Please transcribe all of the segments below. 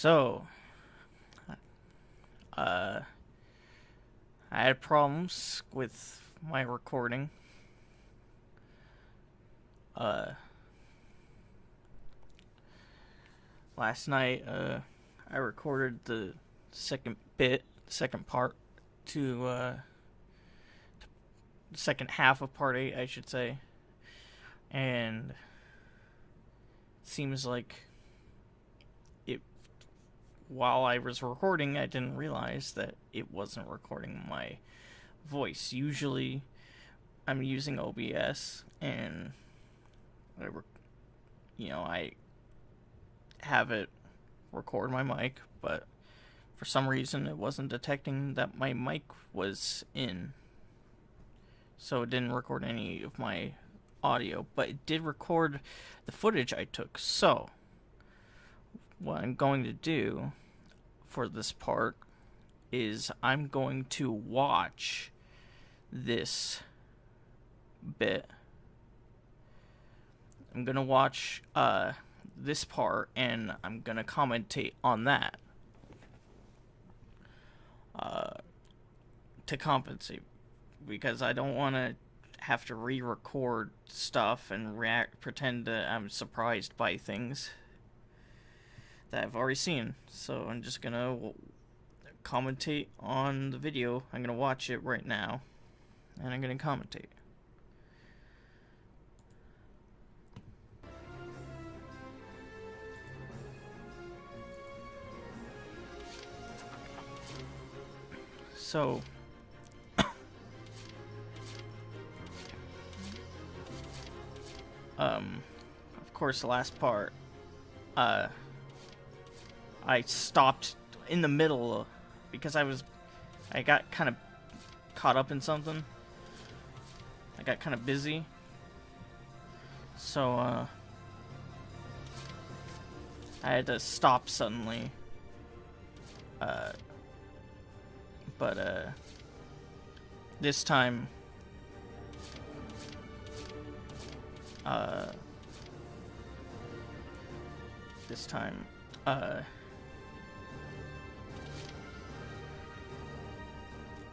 So, I had problems with my recording. Last night, I recorded the second part to, the second half of part 8, I should say. And it seems like while I was recording, I didn't realize that it wasn't recording my voice. Usually, I'm using OBS, and I have it record my mic, but for some reason, it wasn't detecting that my mic was in, so it didn't record any of my audio, but it did record the footage I took. So what I'm going to do for this part is I'm going to watch this bit. I'm going to watch this part, and I'm going to commentate on that to compensate, because I don't want to have to re-record stuff and pretend that I'm surprised by things that I've already seen. So I'm just gonna commentate on the video. I'm gonna watch it right now, and I'm gonna commentate. So of course, the last part, I stopped in the middle because I got kind of caught up in something. I got kind of busy. So, I had to stop suddenly. But this time,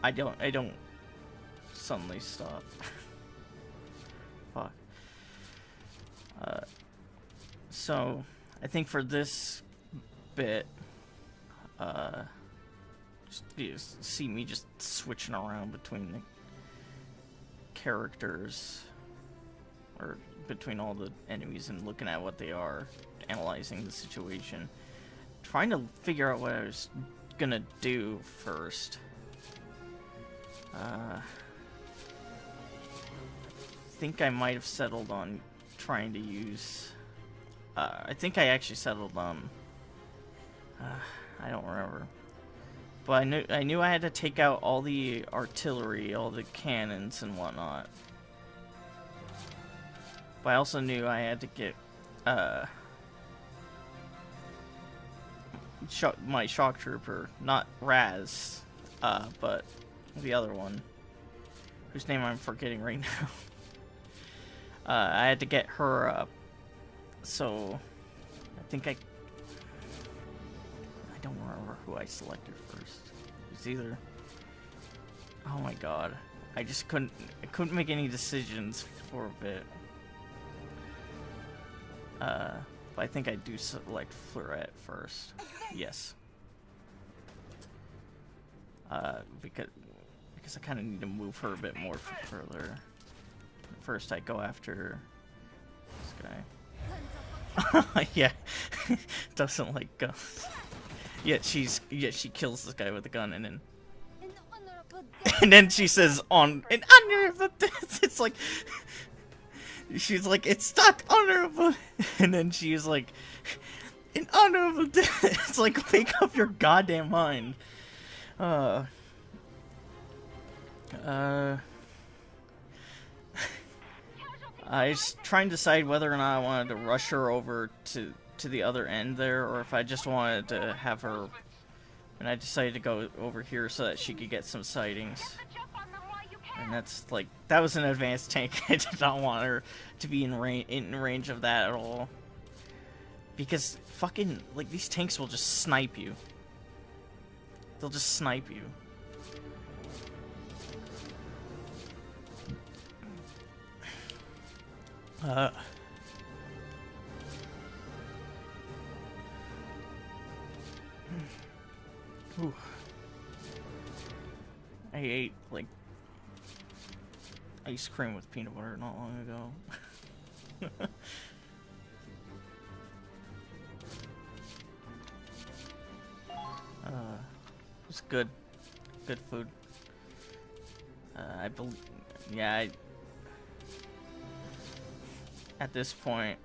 I don't suddenly stop. Fuck. So I think for this bit, you see me just switching around between the characters, or between all the enemies, and looking at what they are, analyzing the situation, trying to figure out what I was gonna do first. I think I might have settled on trying to use, I think I actually settled on, I don't remember. But I knew I had to take out all the artillery, all the cannons and whatnot. But I also knew I had to get my shock trooper, not Raz, but the other one, whose name I'm forgetting right now. I had to get her up. So I think I don't remember who I selected first. It was either, oh my god, I couldn't make any decisions for a bit. But I think I do select Fleurette first. Yes. Because I kind of need to move her a bit more further. First, I go after this guy. Yeah, doesn't like guns. Yet she kills this guy with a gun, and then she says in honor of the death. It's like, she's like, it's not honorable, and then she's like, in honor of the death. It's like, make up your goddamn mind. I was trying to decide whether or not I wanted to rush her over to the other end there, or if I just wanted to have her, and I decided to go over here so that she could get some sightings. And that's like, that was an advanced tank. I did not want her to be in range of that at all. Because fucking, like, these tanks will just snipe you. They'll just snipe you. Ooh. I ate, like, ice cream with peanut butter not long ago. It's good. Good food. I believe, yeah, at this point,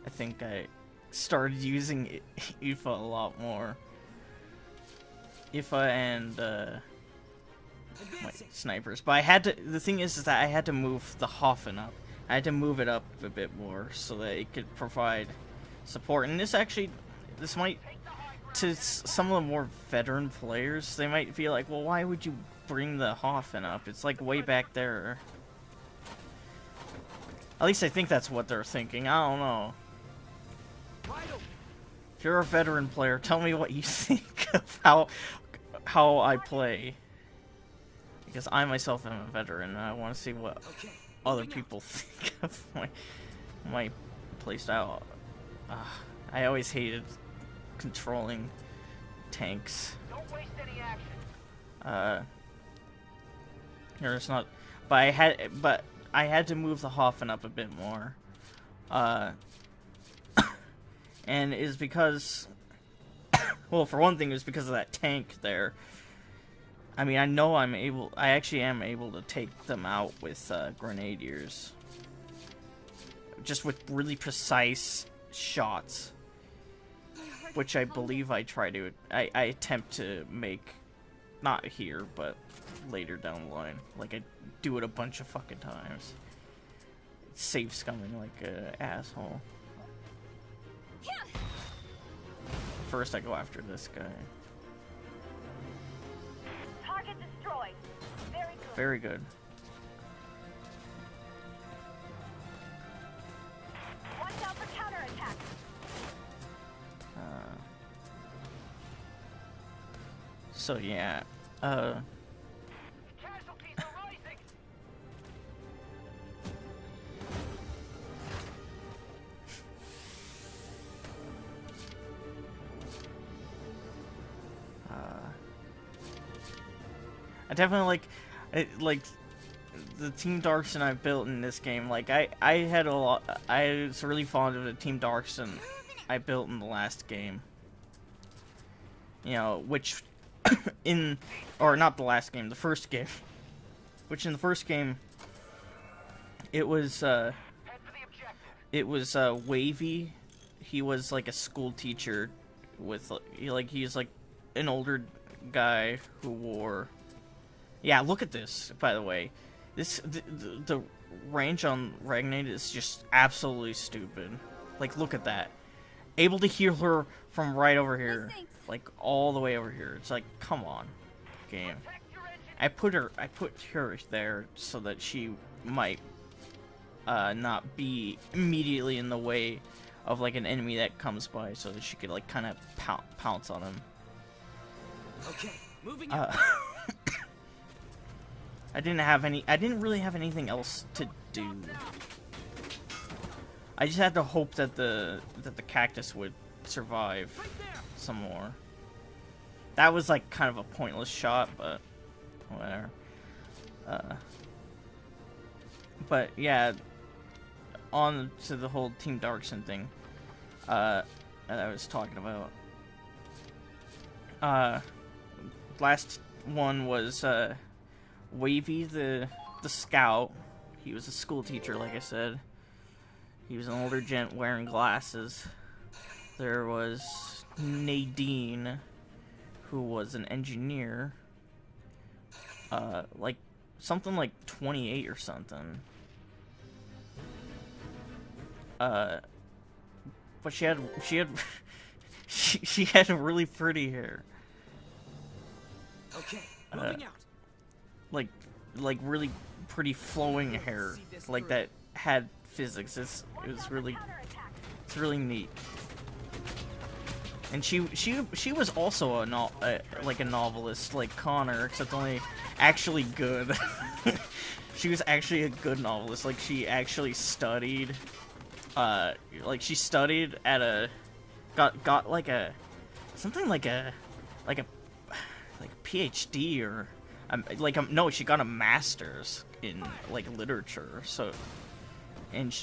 I think I started using IFA a lot more. IFA and, my snipers. But I had to, the thing is that I had to move the Hoffen up. I had to move it up a bit more so that it could provide support. And this actually, this might, to some of the more veteran players, they might feel like, well, why would you bring the Hoffen up? It's like way back there. At least I think that's what they're thinking. I don't know. If you're a veteran player, tell me what you think of how I play. Because I myself am a veteran, and I want to see what other people think of my playstyle. I always hated controlling tanks. Don't waste any action. Here it's not, but I had to move the Hoffen up a bit more. And is because, well, for one thing, it was because of that tank there. I mean, I actually am able to take them out with grenadiers. Just with really precise shots. Which I believe I attempt to make, not here, but later down the line. Like, I do it a bunch of fucking times. Safe scumming like an asshole. First I go after this guy. Target destroyed. Very good. Very good. Watch out for counterattack. So yeah, Casualties are rising. I definitely like the Team Darkson I built in this game. Like I was really fond of the Team Darkson I built in the last game. You know, which or not the last game, the first game. Which in the first game it was Wavy. He was like a school teacher with he's like an older guy who wore. Yeah, look at this, by the way. The range on Ragnate is just absolutely stupid. Like, look at that. Able to heal her from right over here. Like, all the way over here. It's like, come on, game. I put her there so that she might not be immediately in the way of, like, an enemy that comes by, so that she could, like, kind of pounce on him. Okay, moving on. I didn't really have anything else to do. I just had to hope that the cactus would survive some more. That was like kind of a pointless shot, but whatever. But yeah, on to the whole Team Darkson thing that I was talking about. Last one was Wavy the scout. He was a school teacher, like I said. He was an older gent wearing glasses. There was Nadine, who was an engineer. Like something like 28 or something. But she had she had really pretty hair. Okay, moving out. Like really pretty flowing hair, like that had physics. It's really neat. And she was also like a novelist, like Connor, except only actually good. She was actually a good novelist. Like she actually studied, like she studied at a, got like a, something like a PhD or, no, she got a master's in like literature. So, and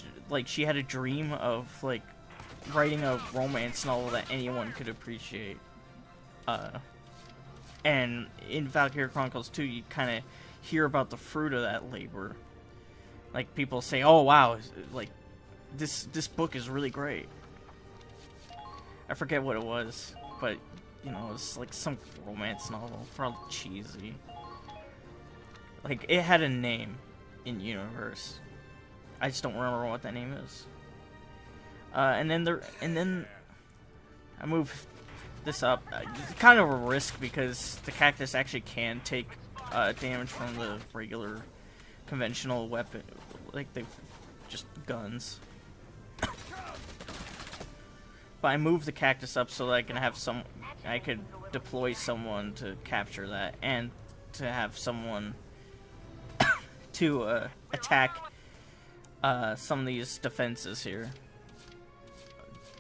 she had a dream of like writing a romance novel that anyone could appreciate. And in Valkyria Chronicles 2, you kind of hear about the fruit of that labor. Like, people say, oh wow, like, this book is really great. I forget what it was, but, you know, it was like some romance novel, probably cheesy. Like, it had a name in universe. I just don't remember what that name is. And then I move this up. It's kind of a risk because the cactus actually can take damage from the regular conventional weapon, like the just guns. But I move the cactus up so that I can have I could deploy someone to capture that, and to have someone to attack some of these defenses here.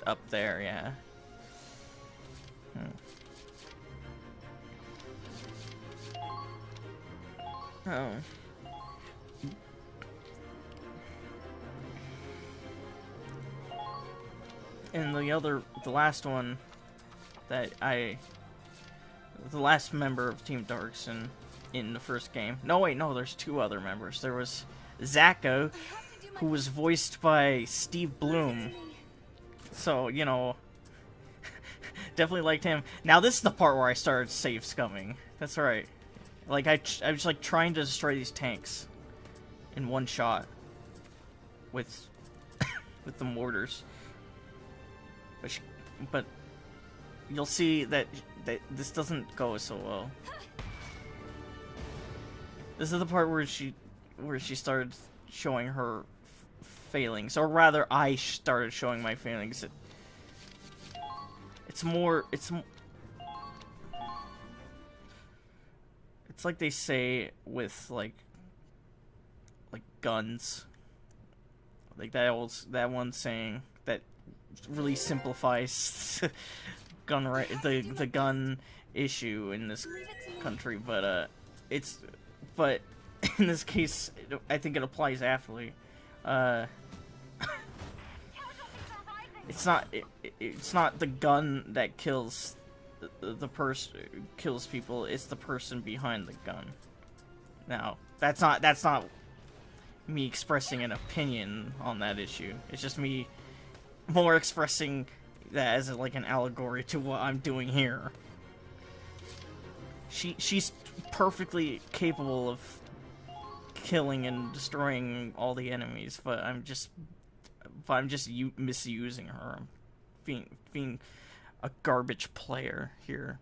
Up there, yeah. Oh. And the last one that the last member of Team Darkson in the first game. No, wait, no, there's two other members. There was Zacco, who was voiced by Steve Bloom. So, you know, definitely liked him. Now, this is the part where I started save scumming. That's right. Like, I was, like, trying to destroy these tanks in one shot with with the mortars. But you'll see that this doesn't go so well. This is the part where she started showing her failings, or rather, I started showing my failings. It's like they say with like guns, like that one saying that really simplifies the gun issue in this country, but in this case, I think it applies aptly. It's not the gun that kills the person, kills people. It's the person behind the gun. Now, that's not me expressing an opinion on that issue. It's just me more expressing that as like an allegory to what I'm doing here. She's perfectly capable of killing and destroying all the enemies, but I'm just misusing her. I'm being a garbage player here,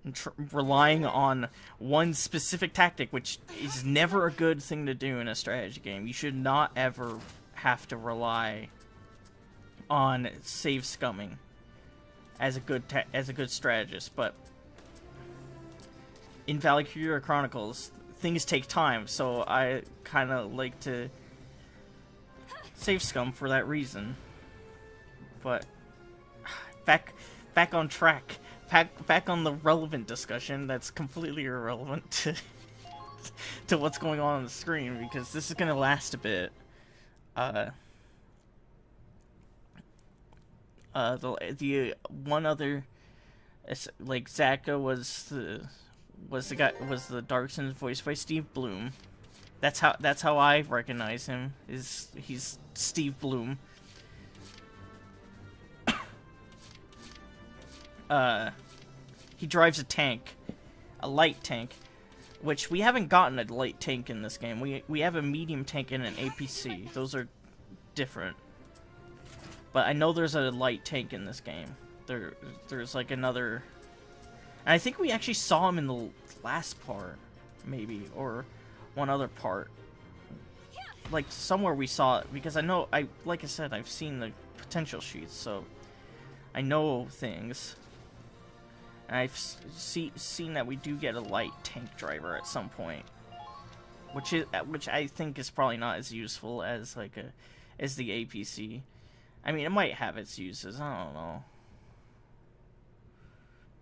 and relying on one specific tactic, which is never a good thing to do in a strategy game. You should not ever have to rely on save scumming as a good strategist. But in Valkyria Chronicles, things take time, so I kind of like to save scum for that reason. But back on track, back on the relevant discussion that's completely irrelevant to what's going on the screen, because this is gonna last a bit. The one other, like, Zacco was the Darkson's voiced by Steve Bloom. That's how I recognize him. He's Steve Bloom. He drives a tank, a light tank, which we haven't gotten a light tank in this game. We have a medium tank and an APC. Those are different. But I know there's a light tank in this game. There's like another, and I think we actually saw him in the last part, maybe, or one other part. Like somewhere we saw it, because I know like I said, I've seen the potential sheets, so I know things. And I've seen that we do get a light tank driver at some point, which I think is probably not as useful as as the APC. I mean, it might have its uses. I don't know,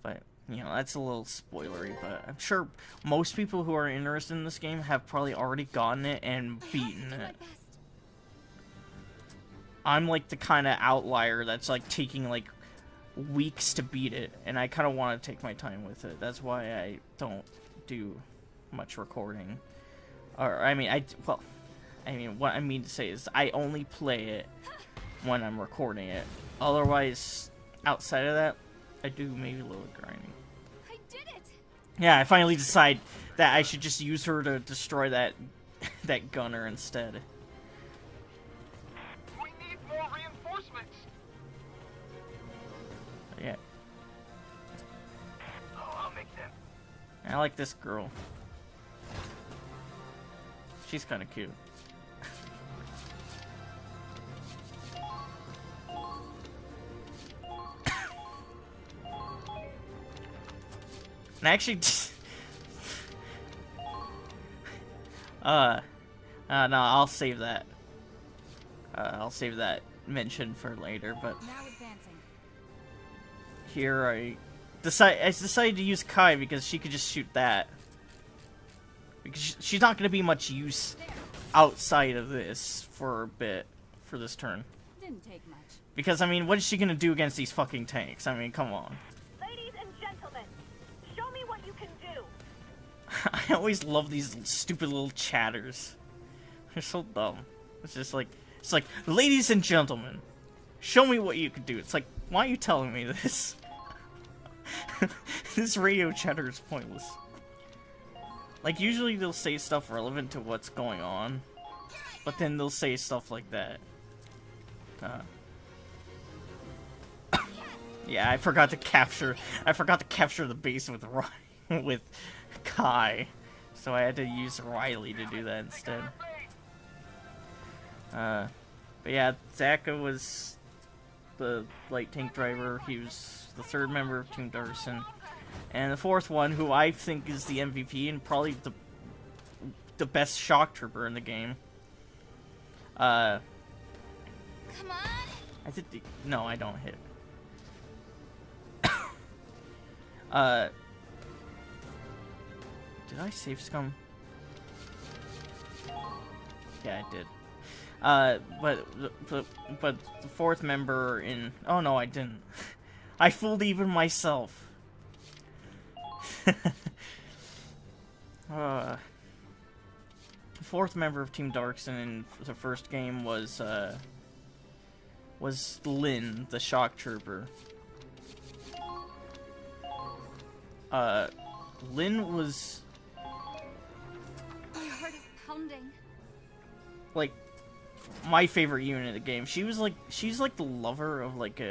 but you know, that's a little spoilery. But I'm sure most people who are interested in this game have probably already gotten it and beaten it. I'm like the kind of outlier that's like taking like weeks to beat it, and I kind of want to take my time with it. That's why I don't do much recording. Or I mean, what I mean to say is I only play it when I'm recording it. Otherwise, outside of that, I do maybe a little grinding. I did it. Yeah, I finally decide that I should just use her to destroy that gunner instead. We need more reinforcements. Yeah, Oh, I'll make them. I like this girl. She's kind of cute. And actually, no, I'll save that. I'll save that mention for later. But Now advancing. here I decided to use Kai because she could just shoot that. Because she's not going to be much use outside of this for a bit for this turn. Didn't take much. Because I mean, what is she going to do against these fucking tanks? I mean, come on. Ladies and gentlemen, show me what you can do. I always love these stupid little chatters. They're so dumb. It's just like, ladies and gentlemen, show me what you can do. It's like, why are you telling me this? This radio chatter is pointless. Like, usually they'll say stuff relevant to what's going on, but then they'll say stuff like that. Yeah, I forgot to capture the base with with Kai, so I had to use Riley to do that instead. But yeah, Zaka was the light tank driver. He was the third member of Team Darkson, and the fourth one, who I think is the MVP and probably the best shock trooper in the game. Come on. I did no, I don't hit. Did I save scum? Yeah, I did. But the fourth member in... Oh, no, I didn't. I fooled even myself. The fourth member of Team Darkson in the first game was Lynn, the shock trooper. Lynn was... My heart is pounding. like my favorite unit in the game. She's like the lover of like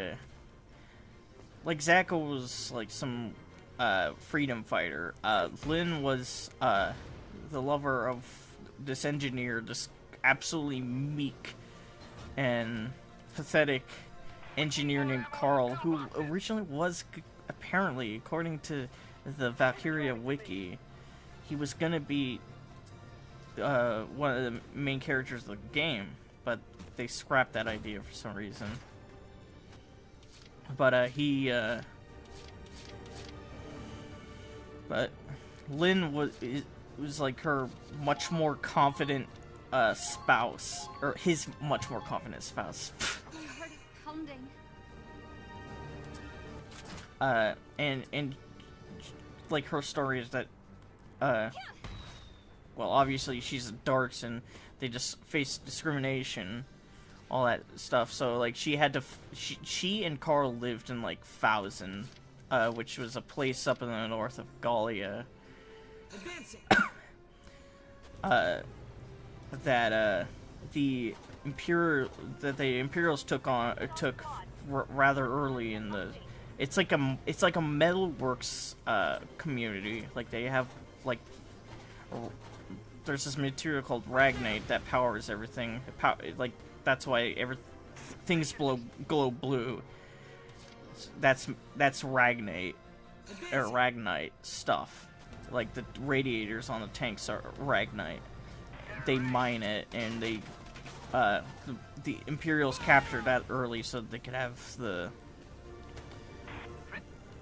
Zaka was like some freedom fighter. Lynn was the lover of this engineer, this absolutely meek and pathetic engineer named Carl, who originally was apparently, according to the Valkyria wiki, he was gonna be one of the main characters of the game, but they scrapped that idea for some reason. But Lynn was like her much more confident spouse, or his much more confident spouse. My heart is pounding. And like her story is that well, obviously she's a Darks and they just face discrimination, all that stuff. So like she had to she and Carl lived in like Fausen, which was a place up in the north of Gallia. Advancing. That the Imperials took rather early in the. It's like a metalworks community. Like they have like there's this material called Ragnite that powers everything. Like that's why things glow blue. that's Ragnite or Ragnite stuff. Like the radiators on the tanks are Ragnite. They mine it, and they the Imperials captured that early so they could have the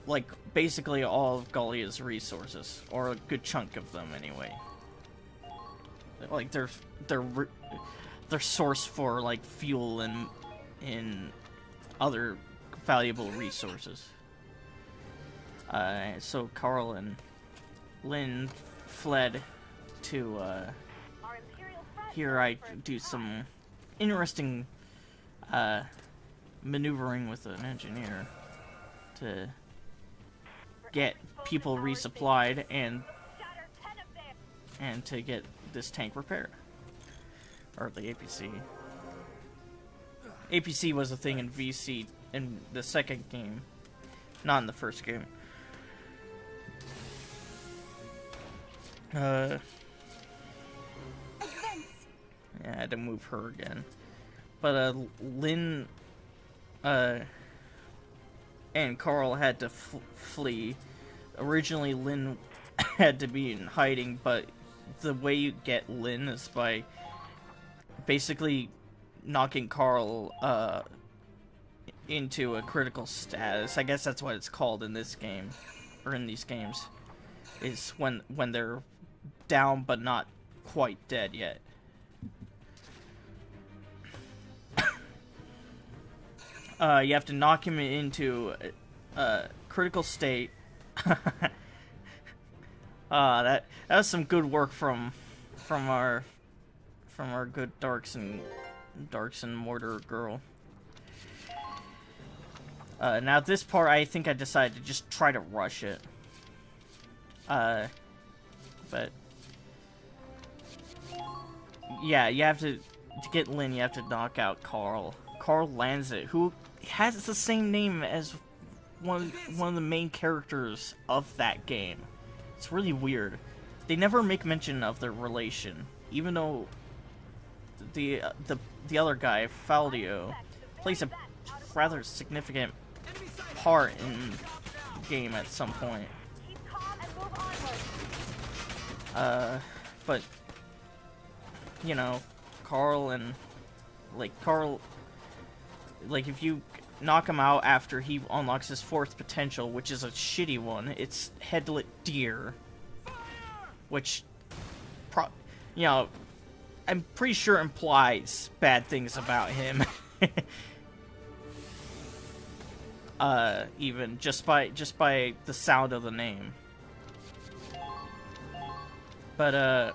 like basically all of Gallia's resources, or a good chunk of them anyway. Like their source for like fuel and other valuable resources. So Carl and Lynn fled to here I do some interesting maneuvering with an engineer to get people resupplied and to get this tank repaired. Or the APC. APC was a thing in VC in the second game, not in the first game. Yeah, I had to move her again. But Lynn and Carl had to flee. Originally, Lynn had to be in hiding, but the way you get Lynn is by basically knocking Carl into a critical status. I guess that's what it's called in this game, or in these games, is when they're down but not quite dead yet. You have to knock him into a critical state. That was some good work from our good Darks and Mortar girl. Now this part, I think I decided to just try to rush it. But yeah, you have to get Lynn. You have to knock out Carl. Carl lands it, who has the same name as one of the main characters of that game. It's really weird. They never make mention of their relation, even though the other guy, Faldio, plays a rather significant part in the game at some point. But you know, Carl, if you knock him out after he unlocks his fourth potential, which is a shitty one, it's Headlit Deer, which, you know, I'm pretty sure implies bad things about him. Even just by the sound of the name. But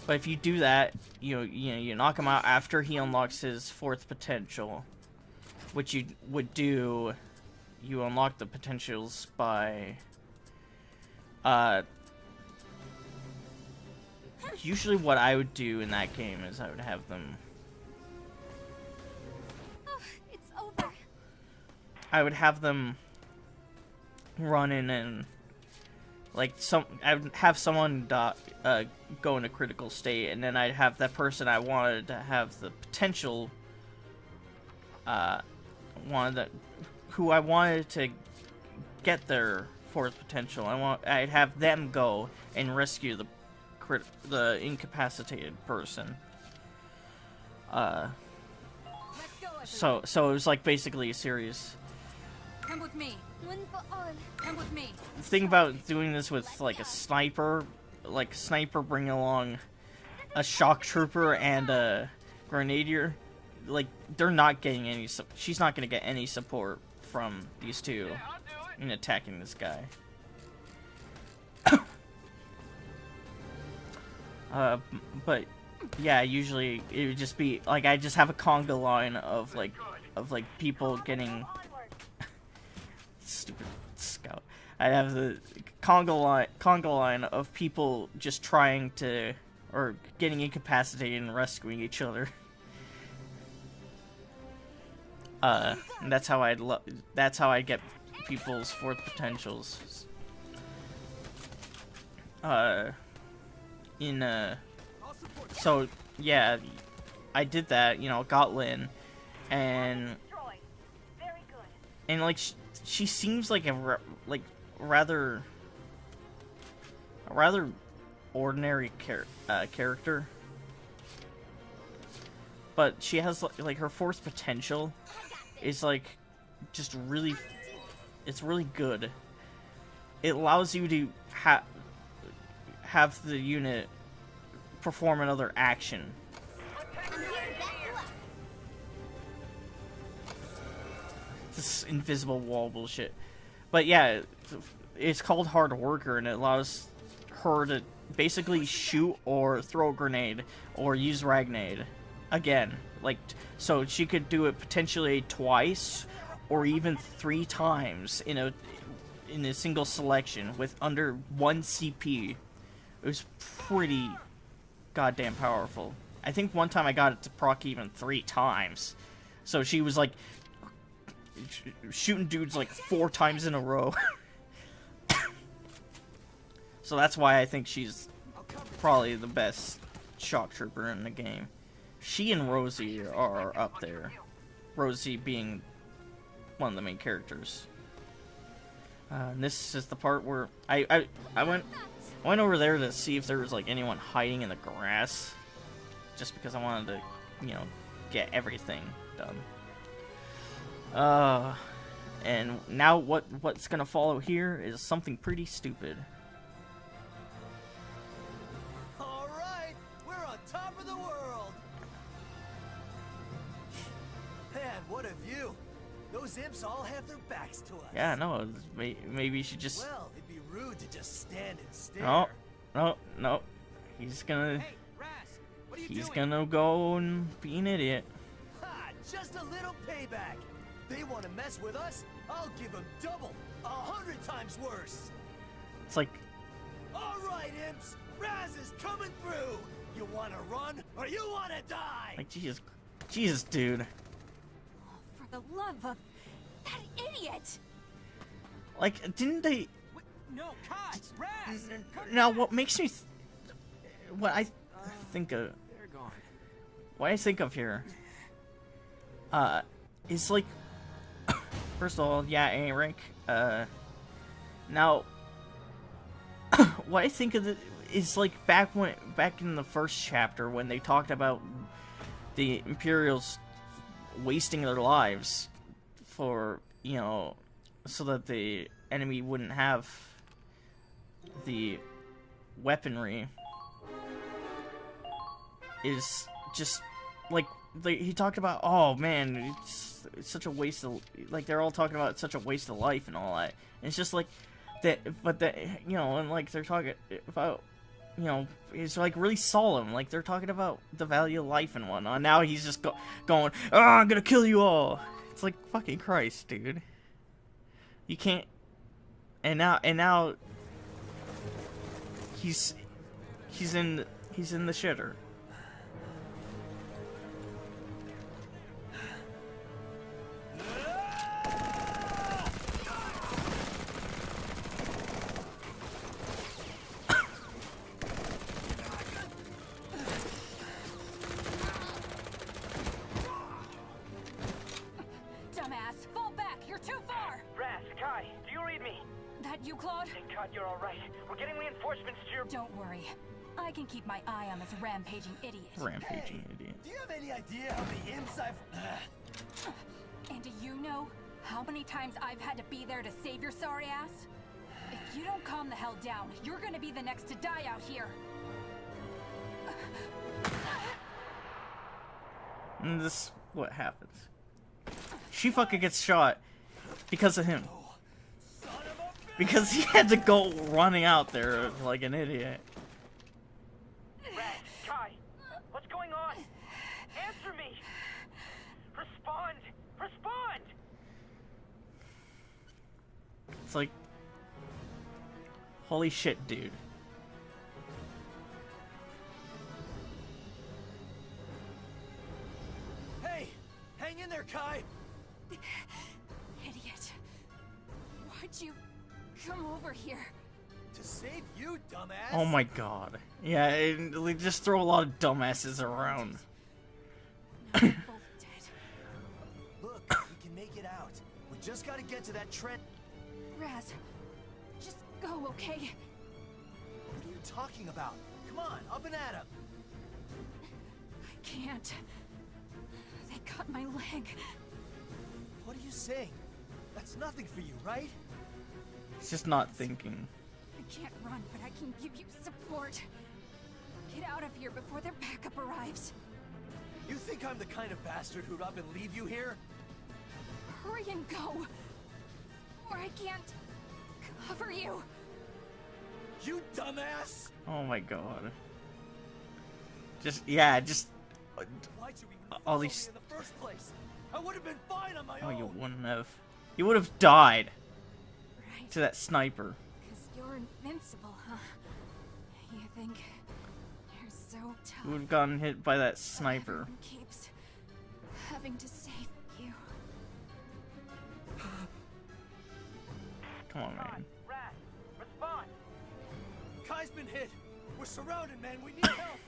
but if you do that, you knock him out after he unlocks his fourth potential, which you would do. You unlock the potentials by usually what I would do in that game is I would have them. Oh, it's over. I would have them run in and I would have someone go in a critical state, and then I'd have that person I wanted to have the potential, who I wanted to get their fourth potential. I'd have them go and rescue the incapacitated person. So it was like basically a series. Come with me. One for all. Come with me. The thing about doing this with like a sniper, bringing along a shock trooper and a grenadier, like they're not getting any. She's not gonna get any support from these two in attacking this guy. But yeah, usually it would just be like I just have a conga line of people getting stupid scout. I have the conga line of people just trying to or getting incapacitated and rescuing each other. And that's how I get people's fourth potentials. So yeah, I did that, you know, got Lynn, and Destroyed. Very good. like she seems like a rather ordinary character, but she has like her force potential is like just really, it's really good. It allows you to have the unit perform another action. This invisible wall bullshit. But yeah, it's called Hard Worker, and it allows her to basically shoot or throw a grenade or use Ragnade again. Like, so she could do it potentially twice or even 3 times in a single selection with under 1 CP. It was pretty goddamn powerful. I think one time I got it to proc even 3 times. So she was like shooting dudes like 4 times in a row. So that's why I think she's probably the best shock trooper in the game. She and Rosie are up there. Rosie being one of the main characters. And this is the part where I went over there to see if there was like anyone hiding in the grass, just because I wanted to, you know, get everything done. And now what's gonna follow here is something pretty stupid. All right, we're on top of the world. Man, what a view! Those imps all have their backs to us. Yeah, no, maybe you should just. Well, it'd be rude to just stand and stare. No. He's gonna. Hey, Raz, what are you He's doing? gonna go and be an idiot. Ha! Just a little payback. They want to mess with us? I'll give them double, 100 times worse. It's like, All right, imps, Raz is coming through. You want to run or you want to die? Jesus, dude. For the love of that idiot! Like, didn't they? No, Kai, Raz. Now, what makes me, what I think of, They're gone. what I think of here, is like, first of all, yeah, A rank. Now, what I think of it is like back in the first chapter when they talked about the Imperials wasting their lives for, you know, so that the enemy wouldn't have the weaponry, is just like he talked about, oh man, it's such a waste of, like, they're all talking about it's such a waste of life and all that. And it's just like that, but that, you know, and like they're talking about, you know, it's like really solemn, like they're talking about the value of life and whatnot. Now he's just going, oh, I'm gonna kill you all. It's like, fucking Christ, dude. You can't. And now he's in the shitter. Dumbass, fall back! You're too far! Raz, Kai, do you read me? That you, Claude? Thank God you're all right. We're getting reinforcements to your... Don't worry. I can keep my eye on this rampaging idiot. Rampaging idiot. Do you have any idea how many imps I've... And do you know how many times I've had to be there to save your sorry ass? If you don't calm the hell down, you're gonna be the next to die out here. And this what happens. She fucking gets shot because of him. Because he had to go running out there like an idiot. Raz, Kai, what's going on? Answer me! Respond! Respond! It's like, holy shit, dude. Hey, hang in there, Kai. Idiot. Why'd you come over here? To save you, dumbass. Oh my god. Yeah, like, just throw a lot of dumbasses around. Both dead. Look, we can make it out. We just gotta get to that trench. Raz, just go, okay? What are you talking about? Come on, up and at him. I can't. They cut my leg. What are you saying? That's nothing for you, right? He's just not thinking. I can't run, but I can give you support. Get out of here before their backup arrives. You think I'm the kind of bastard who'd up and leave you here? Hurry and go, or I can't cover you. You dumbass! Oh my god. Just Why'd you even all follow these. me in the first place? I would have been fine on my Oh, own. you wouldn't have. You would have died Right, to that sniper. because you're invincible, huh? You think you're so tough. You would have gotten hit by that sniper. Everyone keeps having to save you. Come on, man. Raz, respond. Kai's been hit. We're surrounded, man. We need help.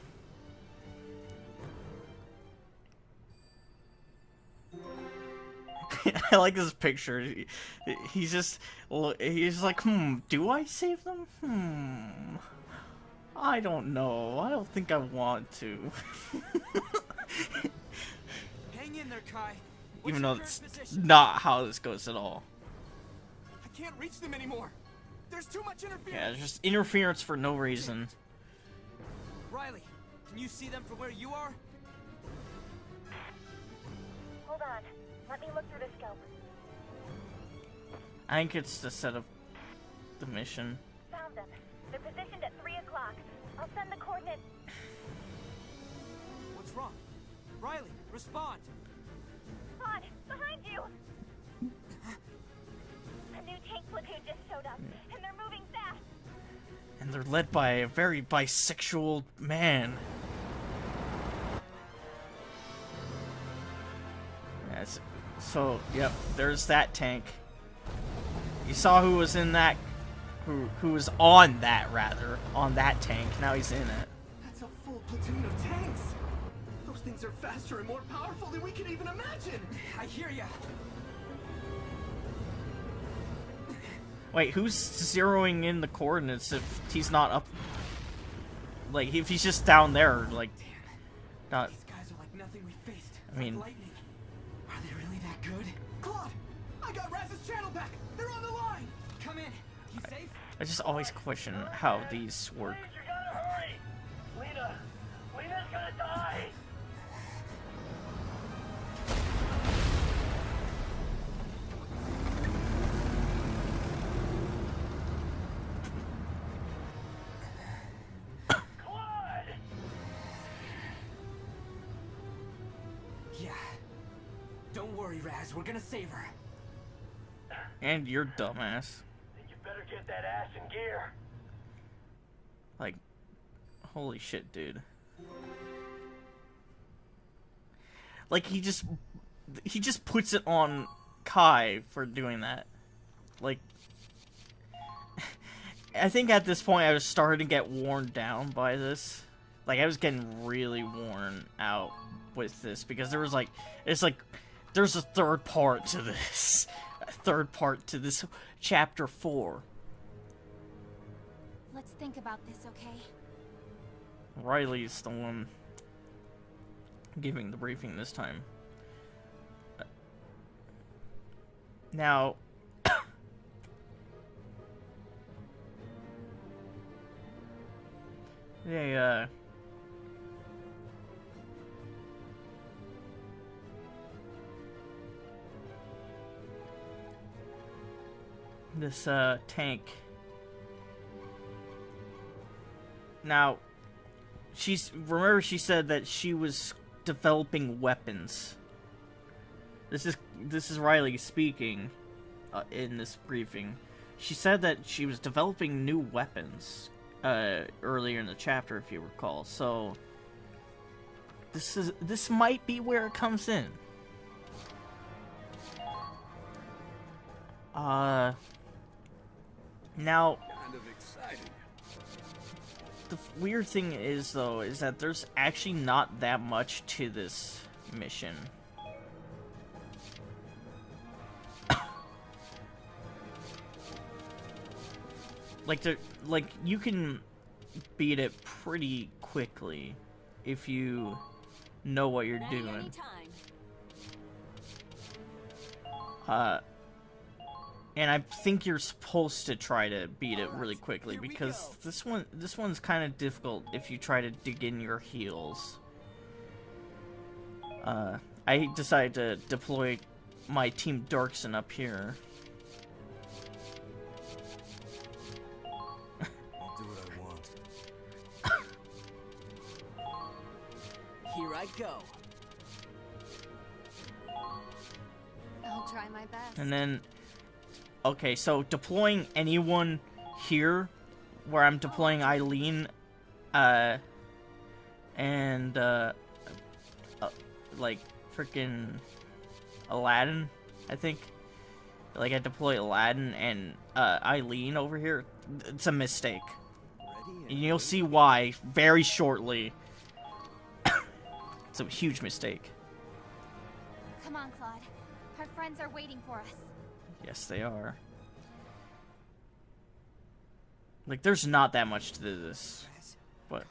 I like this picture. He's just, he's like, do I save them? I don't know. I don't think I want to. Hang in there, Kai. What's Even your though current it's position? not how this goes at all. I can't reach them anymore. There's too much Yeah, interference. it's just interference for no reason. Riley, can you see them from where you are? Hold on. Let me look through the scope. I think it's to set up the mission. Found them. They're positioned at 3 o'clock. I'll send the coordinates. What's wrong? Riley, respond. Claude, behind you! A new tank platoon just showed up, and they're moving fast. And they're led by a very bisexual man. Yes. So, yep, there's that tank. You saw who was in that, who was on that, rather, on that tank. Now he's in it. That's a full platoon of tanks. Those things are faster and more powerful than we can even imagine. I hear ya. Wait, who's zeroing in the coordinates if he's not up? Like, if he's just down there, like, not. These guys are like nothing we faced. I mean- like lightning. Are they really that good? Claude, I got Raz's channel back. They're on the line. Come in. You safe? I just always question how these work. Please, you gotta hurry. Lena's gonna die. Claude! Yeah. Don't worry, Raz. We're gonna save her. And you're dumbass. Think you better get that ass in gear. Like, holy shit, dude. Like, he just puts it on Kai for doing that. Like, I think at this point I was starting to get worn down by this. Like, I was getting really worn out with this because there was like, it's like, there's a third part to this. A third part to this chapter 4. Let's think about this, okay? Riley's the one giving the briefing this time. Now, this tank. Now, remember she said that she was developing weapons. This is Riley speaking in this briefing. She said that she was developing new weapons earlier in the chapter, if you recall. So this might be where it comes in. Now, Kind of exciting. the weird thing is, though, is that there's actually not that much to this mission. Like you can beat it pretty quickly if you know what you're doing. And I think you're supposed to try to beat it really quickly because this one's kind of difficult if you try to dig in your heels. I decided to deploy my Team Darkson up here. I'll do what I want. Here I go. I'll try my best. And then, okay, so deploying anyone here, where I'm deploying Eileen, and like freaking Aladdin, I think. Like I deploy Aladdin and Eileen over here. It's a mistake, and you'll see why very shortly. It's a huge mistake. Come on, Claude. Our friends are waiting for us. Yes, they are. Like, there's not that much to this, but I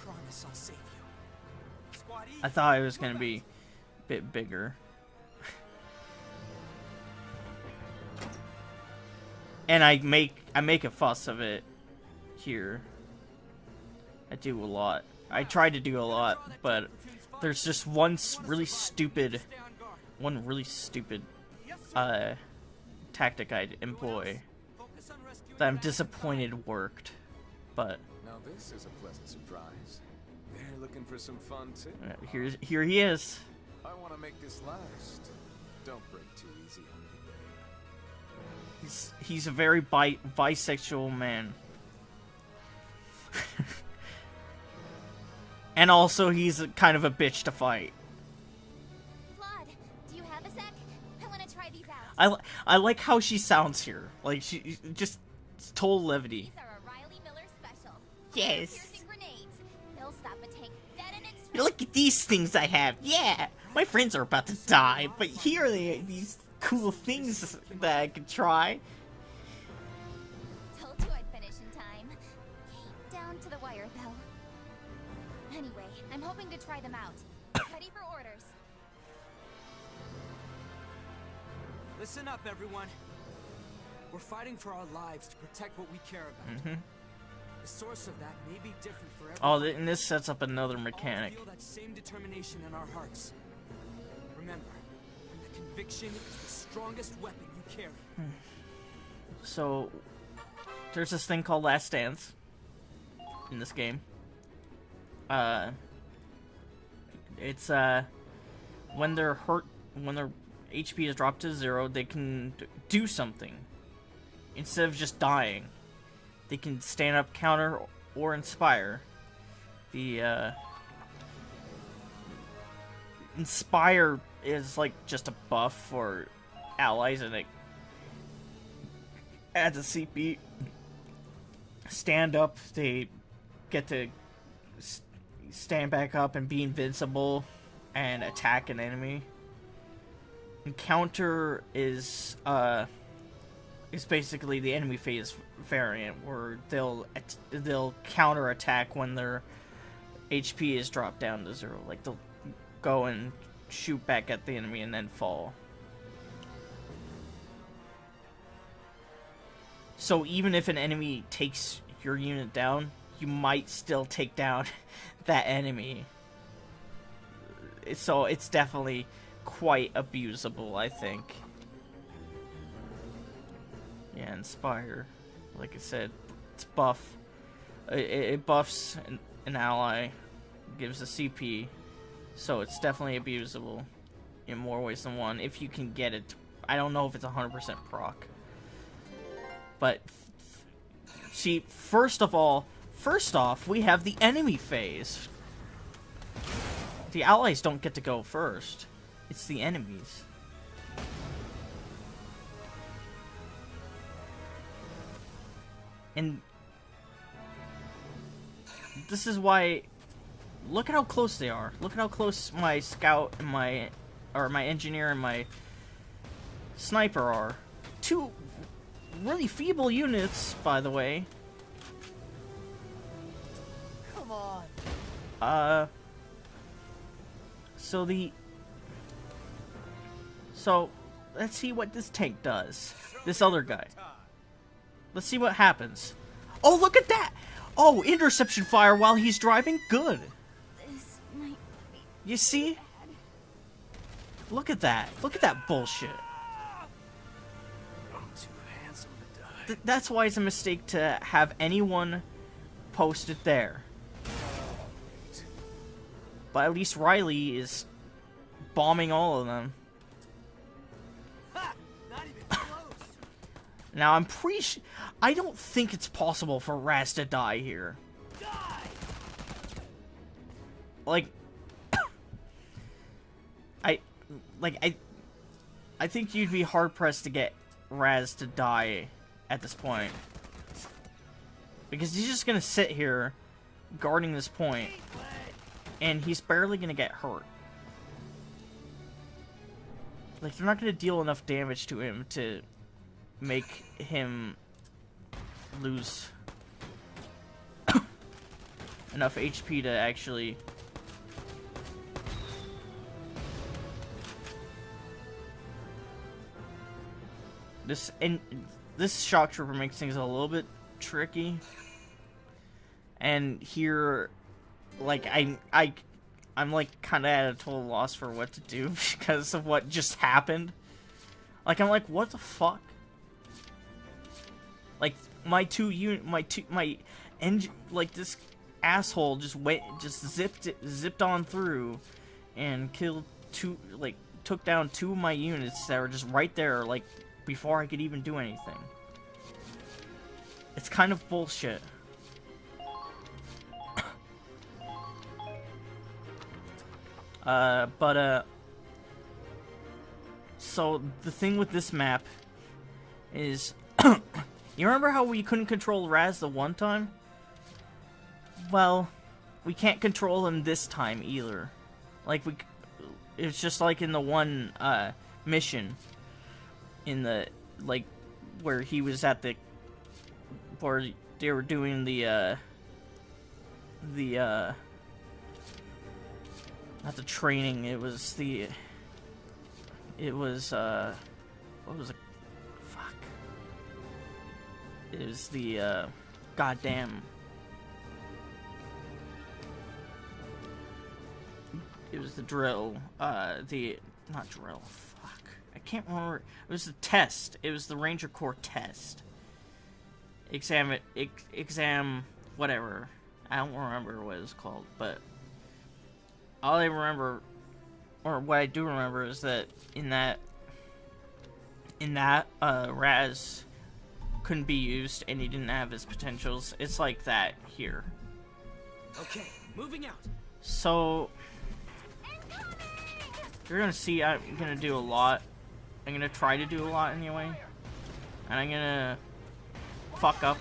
promise I'll save you. Squaddy, I thought it was gonna be a bit bigger. And I make a fuss of it here. I do a lot. I try to do a lot, but there's just one really stupid tactic I employ that I'm disappointed worked. But Now this is a pleasant surprise. They're looking for some fun too. here he is. I want to make this last. Don't break too easy on me, babe. He's a very bisexual man. And also he's kind of a bitch to fight. Claude, do you have a sec? I want to try these out. I like how she sounds here. Like she just total levity. These are a Riley Miller special. Yes. Piercing grenades. They'll stop a tank dead in its Look at these things I have. Yeah, my friends are about to die, but here are these cool things that I could try. Told you I'd finish in time. Came down to the wire, though. Anyway, I'm hoping to try them out. Ready for orders. listen up, everyone. We're fighting for our lives to protect what we care about. The source of that may be different for everyone. Oh, and this sets up another mechanic. All feel that same determination in our hearts. Remember, the conviction is the strongest weapon you carry. So, there's this thing called Last Dance in this game. It's when they're hurt, when their HP is dropped to 0, they can do something instead of just dying. They can stand up, counter, or inspire. The inspire is like just a buff for allies, and it adds a CP. Stand up, they get to stand back up and be invincible and attack an enemy. And counter is basically the enemy phase variant, where they'll counter attack when their HP is dropped down to 0. Like they'll go and shoot back at the enemy and then fall. So even if an enemy takes your unit down, you might still take down that enemy. So it's definitely quite abusable, I think. Yeah, inspire. Like I said, it's buff. It buffs an ally, gives a CP, so it's definitely abusable in more ways than one if you can get it. I don't know if it's 100% proc. But, see, first off, we have the enemy phase. The allies don't get to go first. It's the enemies. And this is why look at how close they are. Look at how close my scout and my engineer and my sniper are. Two really feeble units, by the way. Come on. So let's see what this tank does. This other guy. Let's see what happens. Oh, look at that! Oh, interception fire while he's driving? Good. This might be You see? bad. Look at that. Look at that bullshit. I'm too handsome to die. That's why it's a mistake to have anyone posted there. But at least Riley is bombing all of them. Ha! Not even close. Now, I'm pretty sure... I don't think it's possible for Raz to die here. Die! Like... I think you'd be hard-pressed to get Raz to die at this point. Because he's just gonna sit here, guarding this point, and he's barely gonna get hurt. Like, they're not gonna deal enough damage to him to make him lose enough HP to actually... This shock trooper makes things a little bit tricky. And here, like, I'm like kind of at a total loss for what to do because of what just happened. Like, I'm like, what the fuck? Like, like, this asshole just zipped on through and killed took down 2 of my units that were just right there, like, before I could even do anything. It's kind of bullshit. So the thing with this map is, you remember how we couldn't control Raz the one time? Well, we can't control him this time either. Like, it's just like in the one, mission, in the, like, where he was at the, where they were doing not the training, it was what was it? Fuck. It was the, goddamn. It was the drill, not drill, fuck. I can't remember. It was the test. It was the Ranger Corps test. Exam, whatever. I don't remember what it was called, but all I remember, or what I do remember, is that in that Raz couldn't be used and he didn't have his potentials. It's like that here. Okay, moving out. So you're gonna see I'm gonna do a lot. I'm gonna try to do a lot anyway. And I'm gonna fuck up.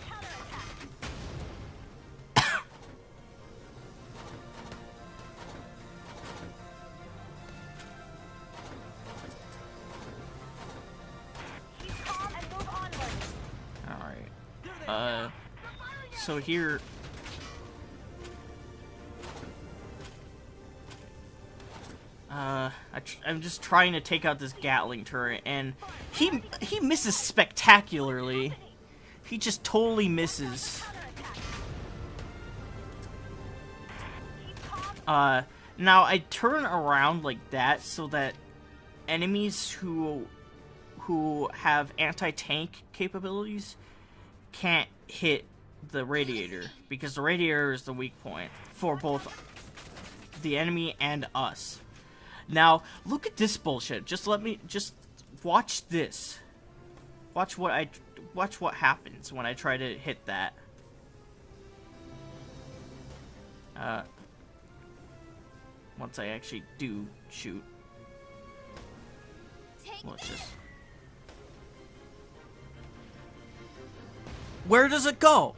Alright. So here... I'm just trying to take out this Gatling turret, and he misses spectacularly. He just totally misses. Now I turn around like that so that enemies who have anti-tank capabilities can't hit the radiator, because the radiator is the weak point for both the enemy and us. Now, look at this bullshit. Just watch this. Watch what happens when I try to hit that. Once I actually do shoot. Let's just... Where does it go?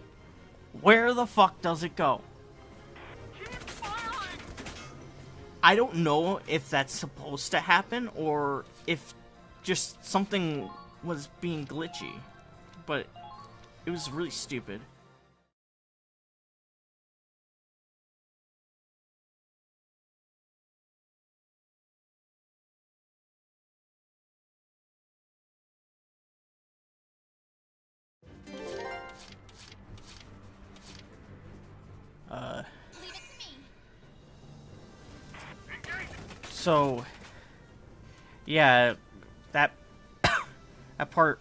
Where the fuck does it go? Keep firing! I don't know if that's supposed to happen or if just something was being glitchy, but it was really stupid. Leave it to me. So, yeah, that that part,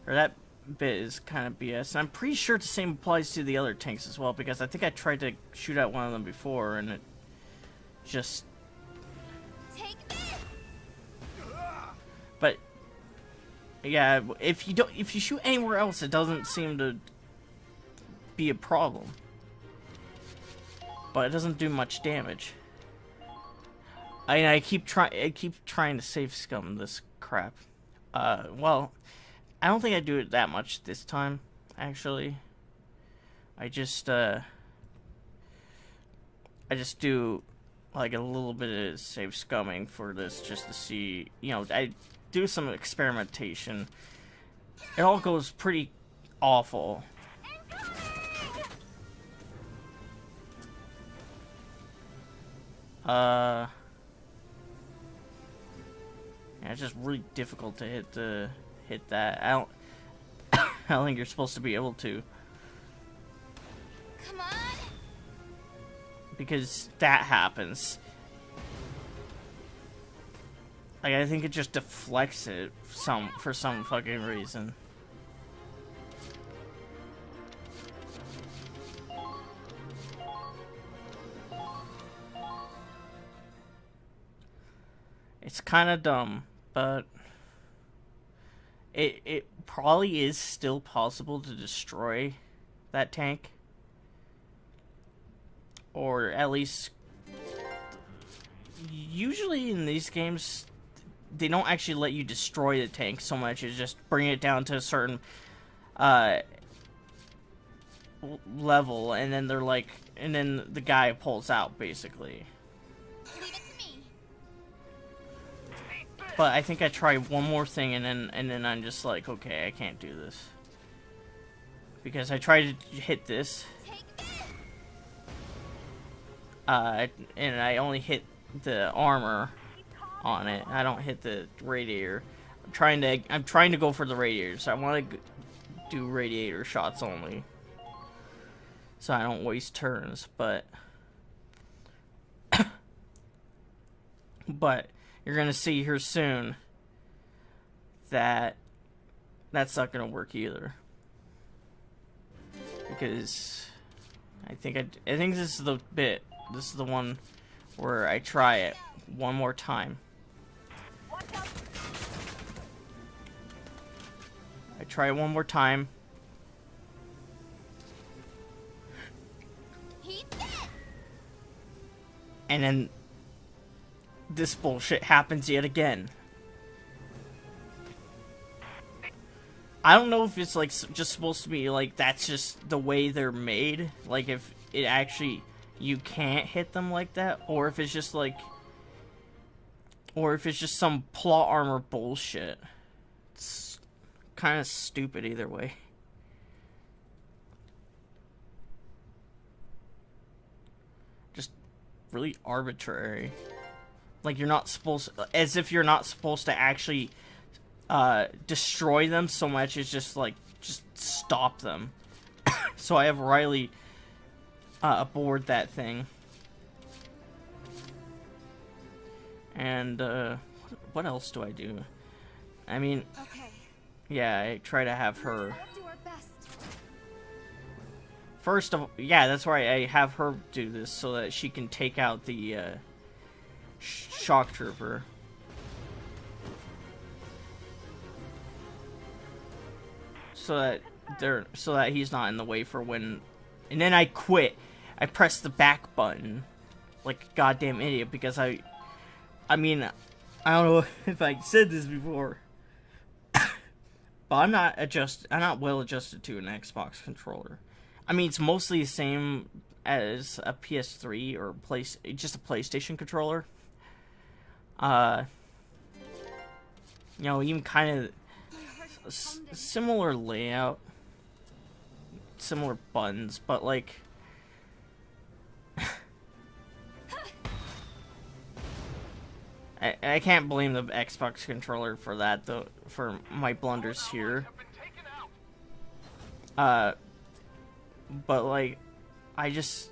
or that bit is kind of BS. And I'm pretty sure the same applies to the other tanks as well, because I think I tried to shoot at one of them before, and it just... Take this. But, yeah, if you shoot anywhere else, it doesn't seem to be a problem. But it doesn't do much damage. I keep trying to save scum this crap. Well, I don't think I do it that much this time, actually. I just do like a little bit of save scumming for this just to see, you know, I do some experimentation. It all goes pretty awful. Yeah, it's just really difficult to hit that. I don't think you're supposed to be able to. Come on. Because that happens. Like, I think it just deflects it for some fucking reason. It's kind of dumb, but it probably is still possible to destroy that tank. Or at least, usually in these games, they don't actually let you destroy the tank so much as just bring it down to a certain level, and then they're like, and then the guy pulls out, basically. Leave it to me. But I think I tried one more thing, and then I'm just like, okay, I can't do this. Because I tried to hit this, Take this. and I only hit the armor on it. I don't hit the radiator. I'm trying to go for the radiator, so I want to do radiator shots only, so I don't waste turns. But you're gonna see here soon that that's not gonna work either, because I think this is the bit. This is the one where I try it one more time. I try it one more time. Heat this. And then this bullshit happens yet again. I don't know if it's like just supposed to be like that's just the way they're made, like if it actually you can't hit them like that, or if it's just like, or if it's just some plot armor bullshit. It's kind of stupid either way. Just really arbitrary. Like you're not supposed, as if you're not supposed to actually destroy them so much as just like just stop them. So I have Riley aboard that thing, and what else do I do? I mean, Okay. yeah, I try to have her. I'll do our best. First of, yeah, that's why I have her do this so that she can take out the shock trooper. So that he's not in the way for when, and then I quit. I pressed the back button like a goddamn idiot because I mean, I don't know if I said this before, but I'm not well adjusted to an Xbox controller. I mean, it's mostly the same as a PS3 or just a PlayStation controller. You know, even kind of similar layout, similar buttons, but like I can't blame the Xbox controller for that though, for my blunders here. But like I just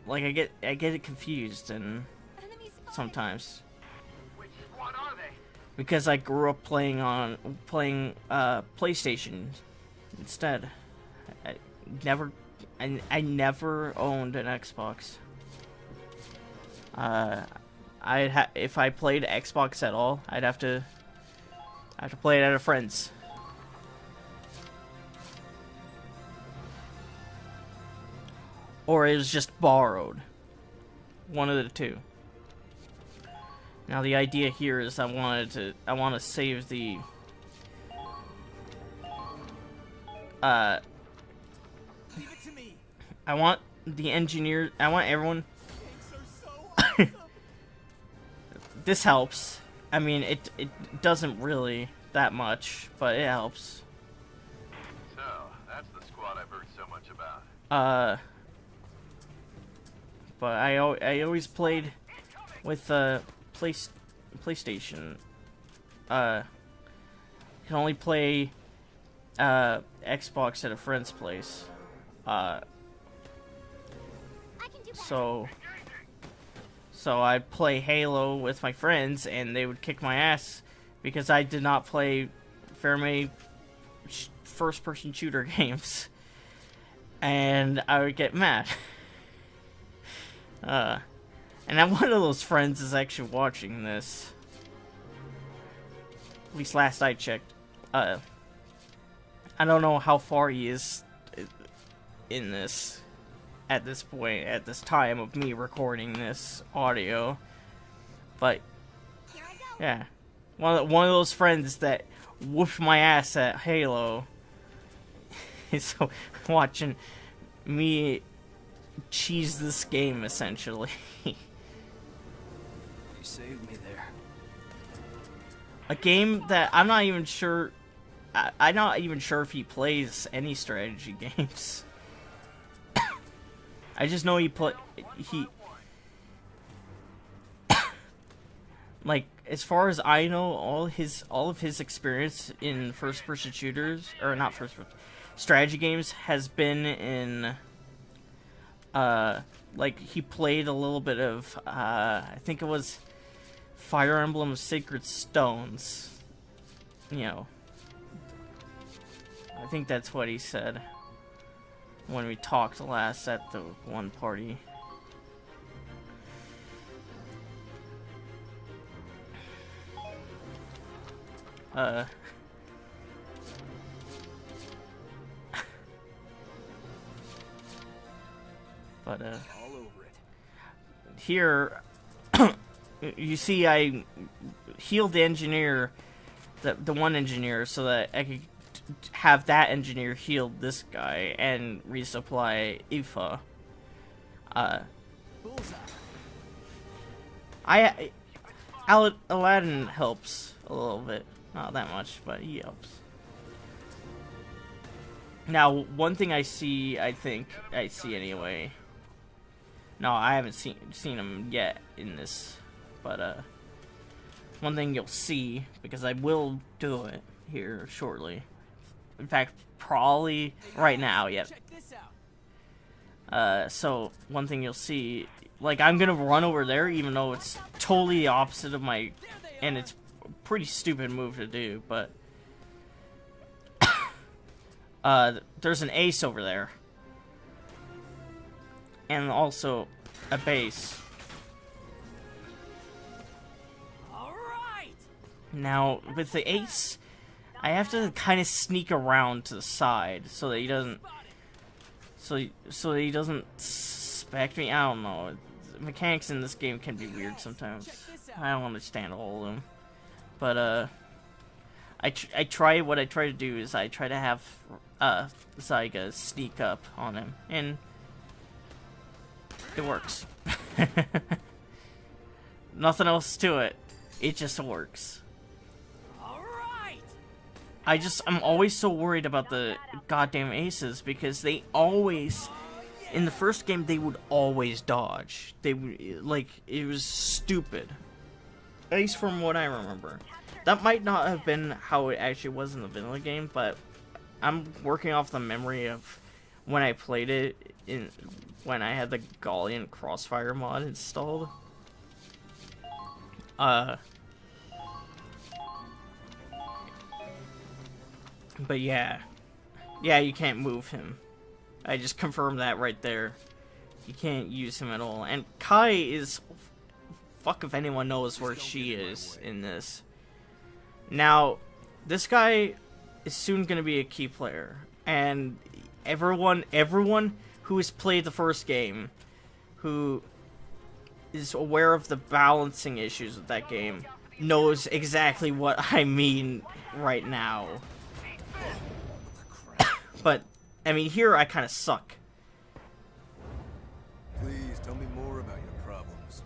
like I get it confused and sometimes because I grew up playing PlayStation instead. I never owned an Xbox. If I played Xbox at all, I'd have to play it at a friend's. Or it was just borrowed. One of the two. Now the idea here is I want to save the Leave it to me. I want everyone this helps. I mean it doesn't really that much, but it helps. So, that's the squad I've heard so much about. But I always played with PlayStation. Can only play Xbox at a friend's place. So I'd play Halo with my friends, and they would kick my ass because I did not play very many first-person shooter games, and I would get mad. And one of those friends is actually watching this. At least last I checked. I don't know how far he is in this at this point, at this time of me recording this audio. But yeah, one of those friends that whooped my ass at Halo is watching me cheese this game essentially. You saved me there. A game that I'm not even sure. I'm not even sure if he plays any strategy games. I just know he like, as far as I know, all of his experience in first-person shooters, or not first-person, strategy games has been in like he played a little bit of I think it was Fire Emblem Sacred Stones. You know, I think that's what he said when we talked last at the one party. But All over it. here you see I healed the engineer, the one engineer, so that I could have that engineer heal this guy and resupply Aoife. Aladdin helps a little bit, not that much, but he helps. Now, one thing I think I see anyway. No, I haven't seen him yet in this, but one thing you'll see, because I will do it here shortly. In fact, probably right now, yep. Check this out. So one thing you'll see, like, I'm gonna run over there, even though it's totally the opposite of my, and it's a pretty stupid move to do, but there's an ace over there, and also a base. All right. Now with the ace, I have to kind of sneak around to the side so that he doesn't, so that he doesn't suspect me. I don't know. The mechanics in this game can be weird sometimes. I don't understand all of them, but I what I try to do is I try to have Zyga sneak up on him, and it works. Nothing else to it. It just works. I'm always so worried about the goddamn aces because they always, in the first game, they would always dodge. They would, like, it was stupid. At least from what I remember. That might not have been how it actually was in the vanilla game, but I'm working off the memory of when I played it when I had the Gallian Crossfire mod installed. But yeah, you can't move him. I just confirmed that right there. You can't use him at all. And Kai is, fuck if anyone knows where she is in this. Now, this guy is soon gonna be a key player, and everyone who has played the first game, who is aware of the balancing issues with that game, knows exactly what I mean right now. But, I mean, here I kind of suck. Please tell me more about your problems.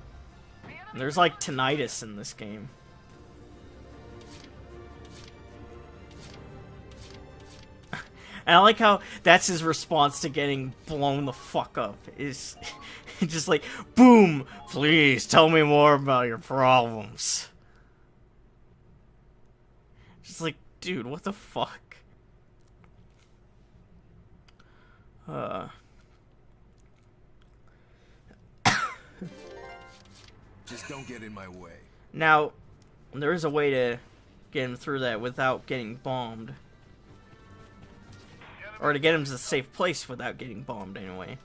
There's like tinnitus in this game. And I like how that's his response to getting blown the fuck up. Is just like, boom, please tell me more about your problems. Just like, dude, what the fuck? Just don't get in my way. Now, there is a way to get him through that without getting bombed. Or to get him to a safe place without getting bombed, anyway.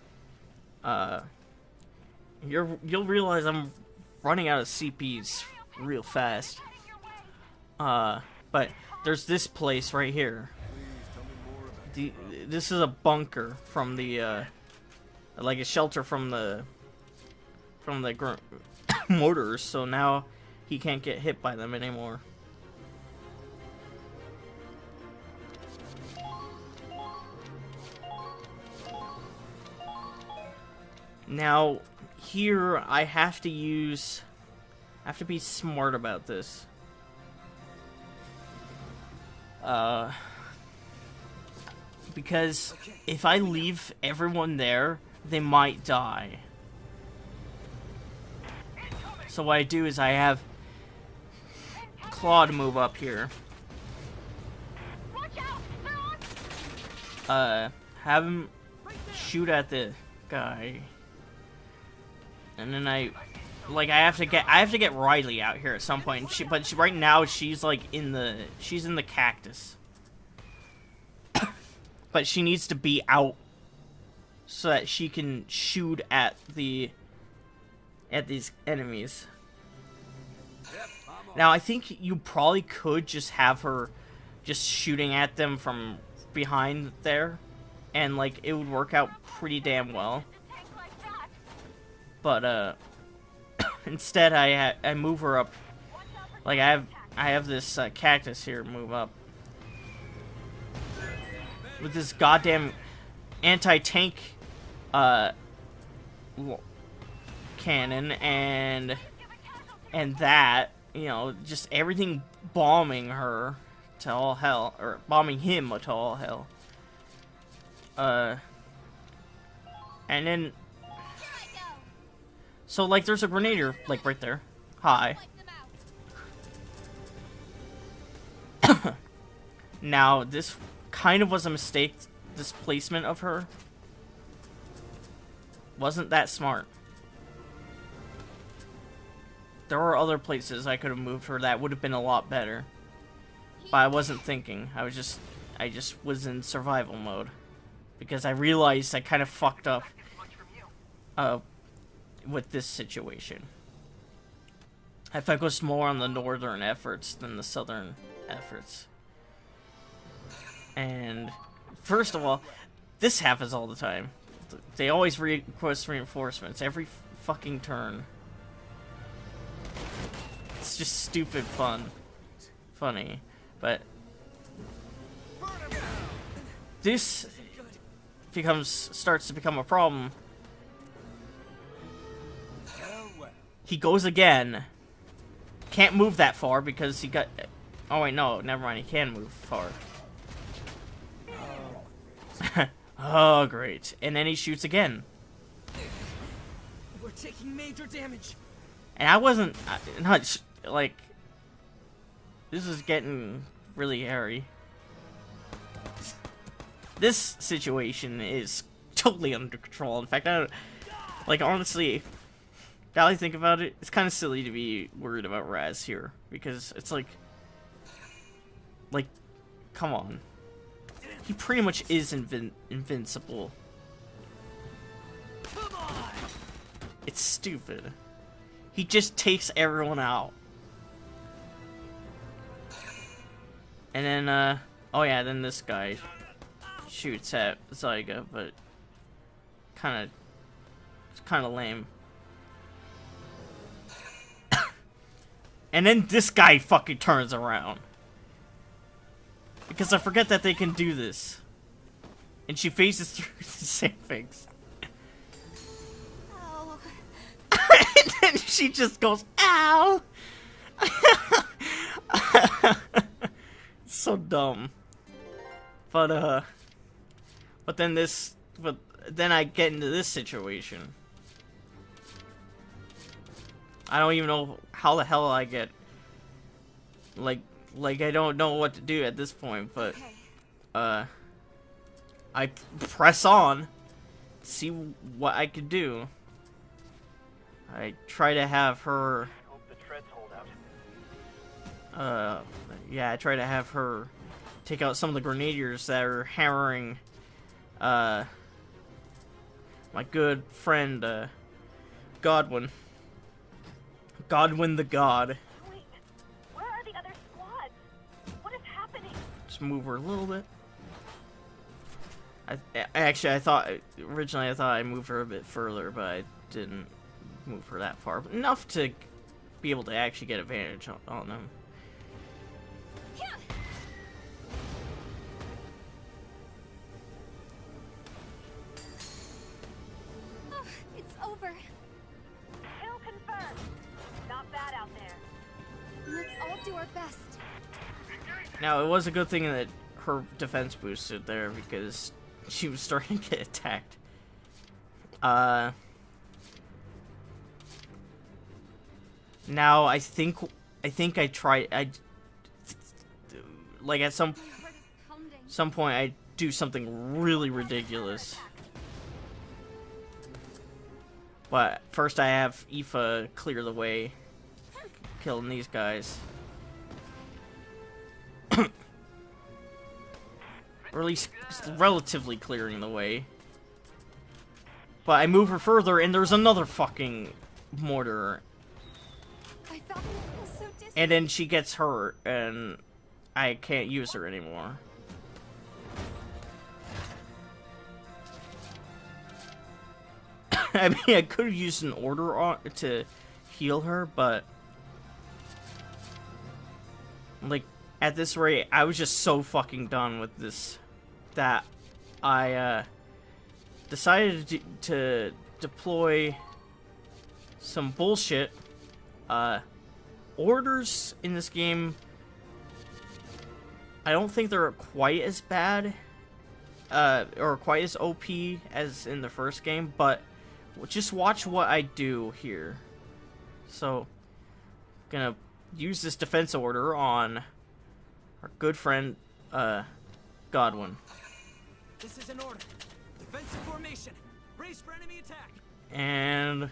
You'll realize I'm running out of CPs real fast. But there's this place right here. This is a bunker from the, like a shelter from the mortars, so now he can't get hit by them anymore. Now, here I have to be smart about this. Because if I leave everyone there, they might die. So what I do is I have Claude move up here. Have him shoot at the guy. And then I have to get Riley out here at some point. Right now she's like in the cactus. But she needs to be out so that she can shoot at these enemies. Now I think you probably could just have her just shooting at them from behind there, and like it would work out pretty damn well. But instead I move her up. Like I have this cactus here move up with this goddamn anti-tank cannon and that, you know, just everything bombing her to all hell, or bombing him to all hell. And then so like there's a grenadier like right there. Hi. Now this kind of was a mistake, this placement of her. Wasn't that smart. There were other places I could have moved her that would have been a lot better. But I wasn't thinking. I just was in survival mode. Because I realized I kind of fucked up with this situation. I focused more on the northern efforts than the southern efforts. And first of all, this happens all the time. They always request reinforcements every fucking turn. It's just stupid funny. But this starts to become a problem. He goes again. Can't move that far because he got... Oh wait, no, never mind. He can move far. Oh, great. And then he shoots again. We're taking major damage. And I wasn't... not, like... This is getting really hairy. This situation is totally under control. In fact, I don't... Like, honestly... Now I think about it, it's kind of silly to be worried about Raz here. Because it's like... Like, come on. He pretty much is invincible. It's stupid. He just takes everyone out. And then, oh yeah, then this guy shoots at Zyga, but it's kind of lame. And then this guy fucking turns around. Because I forget that they can do this. And she faces through the same things. Oh. And then she just goes, ow! It's so dumb. But then then I get into this situation. I don't even know how the hell I get, like I don't know what to do at this point, but, I press on, see what I could do. I try to have her, yeah, I try to have her take out some of the grenadiers that are hammering, my good friend, Godwin. Godwin the God. Wait, where are the other squads? What is happening? Just move her a little bit. Actually, originally I thought I moved her a bit further, but I didn't move her that far. Enough to be able to actually get advantage on them. Oh, it's over. Kill confirmed. Not bad out there. Let's all do our best. Now, it was a good thing that her defense boosted there, because she was starting to get attacked. Now I think I tried. Like at some point I do something really ridiculous. But first I have Aoife clear the way, killing these guys. Or at least relatively clearing the way. But I move her further and there's another fucking mortar. I thought it was so distant. And then she gets hurt and I can't use her anymore. I mean, I could have used an order on to heal her, but like at this rate, I was just so fucking done with this that I decided to deploy some bullshit. Orders in this game, I don't think they're quite as bad, or quite as OP as in the first game, but just watch what I do here. So, gonna use this defense order on our good friend, Godwin. This is an order. Defensive formation. Brace for enemy attack. And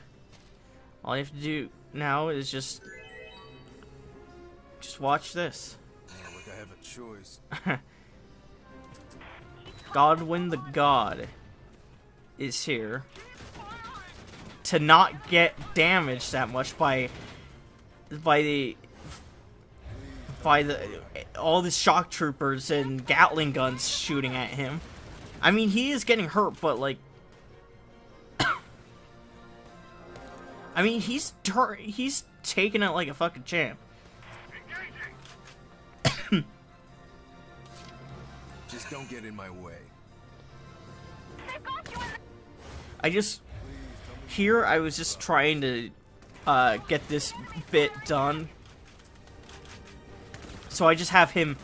all you have to do now is just watch this. Like I have a choice. Godwin the God is here to not get damaged that much by all the shock troopers and Gatling guns shooting at him. I mean, he is getting hurt, but like, I mean, he's taking it like a fucking champ. Just don't get in my way. I was just trying to get this bit done. So I just have him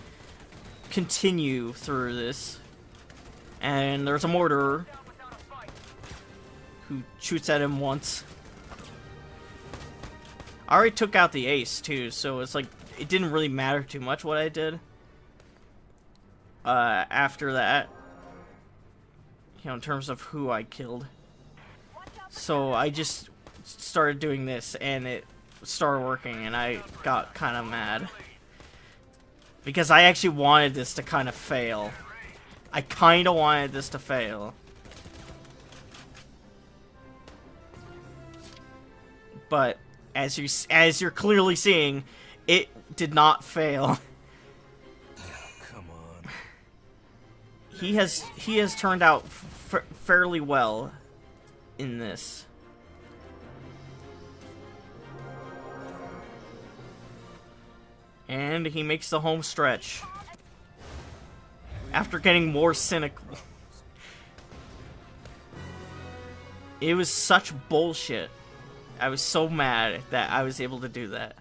continue through this. And there's a mortar who shoots at him once. I already took out the ace too, so it's like it didn't really matter too much what I did. After that, you know, in terms of who I killed. So I just started doing this, and it started working, and I got kind of mad. Because I actually wanted this to kind of fail. I kind of wanted this to fail. But as you're clearly seeing, it did not fail. Come on. He has turned out fairly well in this. And he makes the home stretch. After getting more cynical. It was such bullshit. I was so mad that I was able to do that.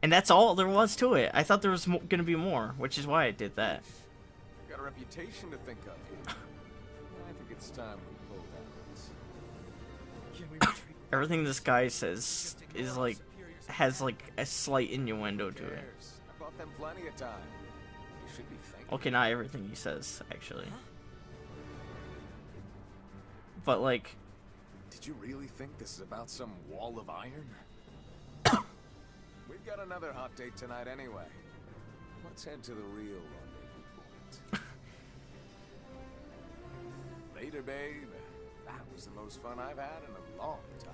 And that's all there was to it. I thought there was gonna be more, which is why I did that. Got a reputation to think of here. I think it's time we pull that. Everything this guy says is like, has like a slight innuendo to it. I bought them plenty of time. You should be thankful. Okay, not everything he says, actually. But like... Did you really think this is about some wall of iron? We've got another hot date tonight anyway. Let's head to the real rendezvous point. Later, babe. That was the most fun I've had in a long time.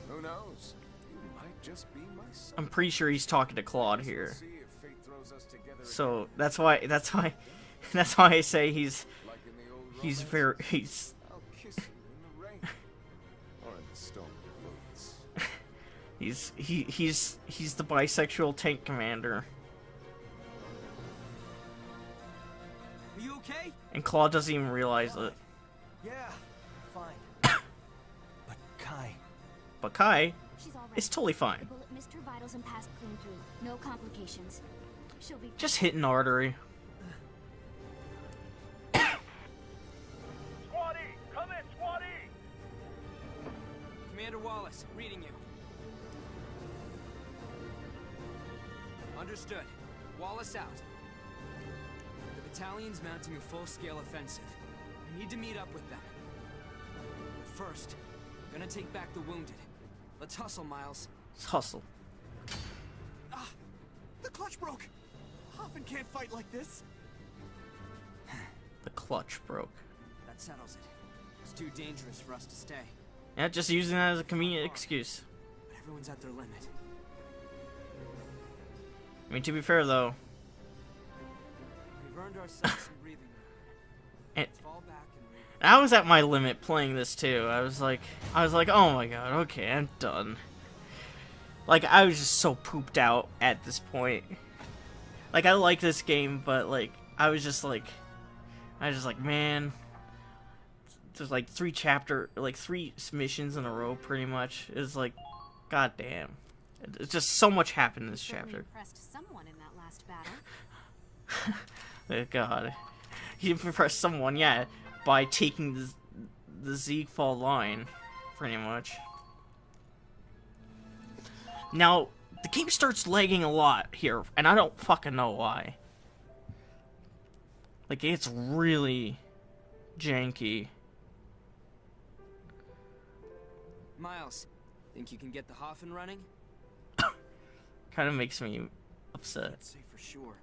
Who knows? You might just be my son. I'm pretty sure he's talking to Claude here. So that's why I say he's very I'll kiss you in the rain or in the stormy woods. he's the bisexual tank commander. Are you okay? And Claude doesn't even realize it. Yeah, fine. But Kai... She's all right. It's totally The fine. bullet missed her vitals and passed clean through. No complications. She'll be Just hit an artery. Squaddie! Come in, Squaddie! Commander Wallace, reading you. Understood. Wallace out. The battalion's mounting a full-scale offensive. I need to meet up with them. But first, I'm gonna take back the wounded. Let's hustle, Miles. Let's hustle. Ah! The clutch broke! Hoffman can't fight like this! The clutch broke. That settles it. It's too dangerous for us to stay. Yeah, just using that as a convenient excuse. But everyone's at their limit. I mean, to be fair though, We've earned ourselves some breathing room. and Let's fall back and regroup. I was at my limit playing this too. I was like, oh my god, okay, I'm done. Like, I was just so pooped out at this point. Like, I like this game, but like, I was just like, man, there's like 3 missions in a row, pretty much. It's like, goddamn, it's just so much happened in this chapter. Impressed someone in that last battle. Oh god, he impressed someone, yeah, by taking the Siegval Line, pretty much. Now, the game starts lagging a lot here, and I don't fucking know why. Like, it's really janky. Miles, think you can get the Hoffen running? Kind of makes me upset. Can't say for sure.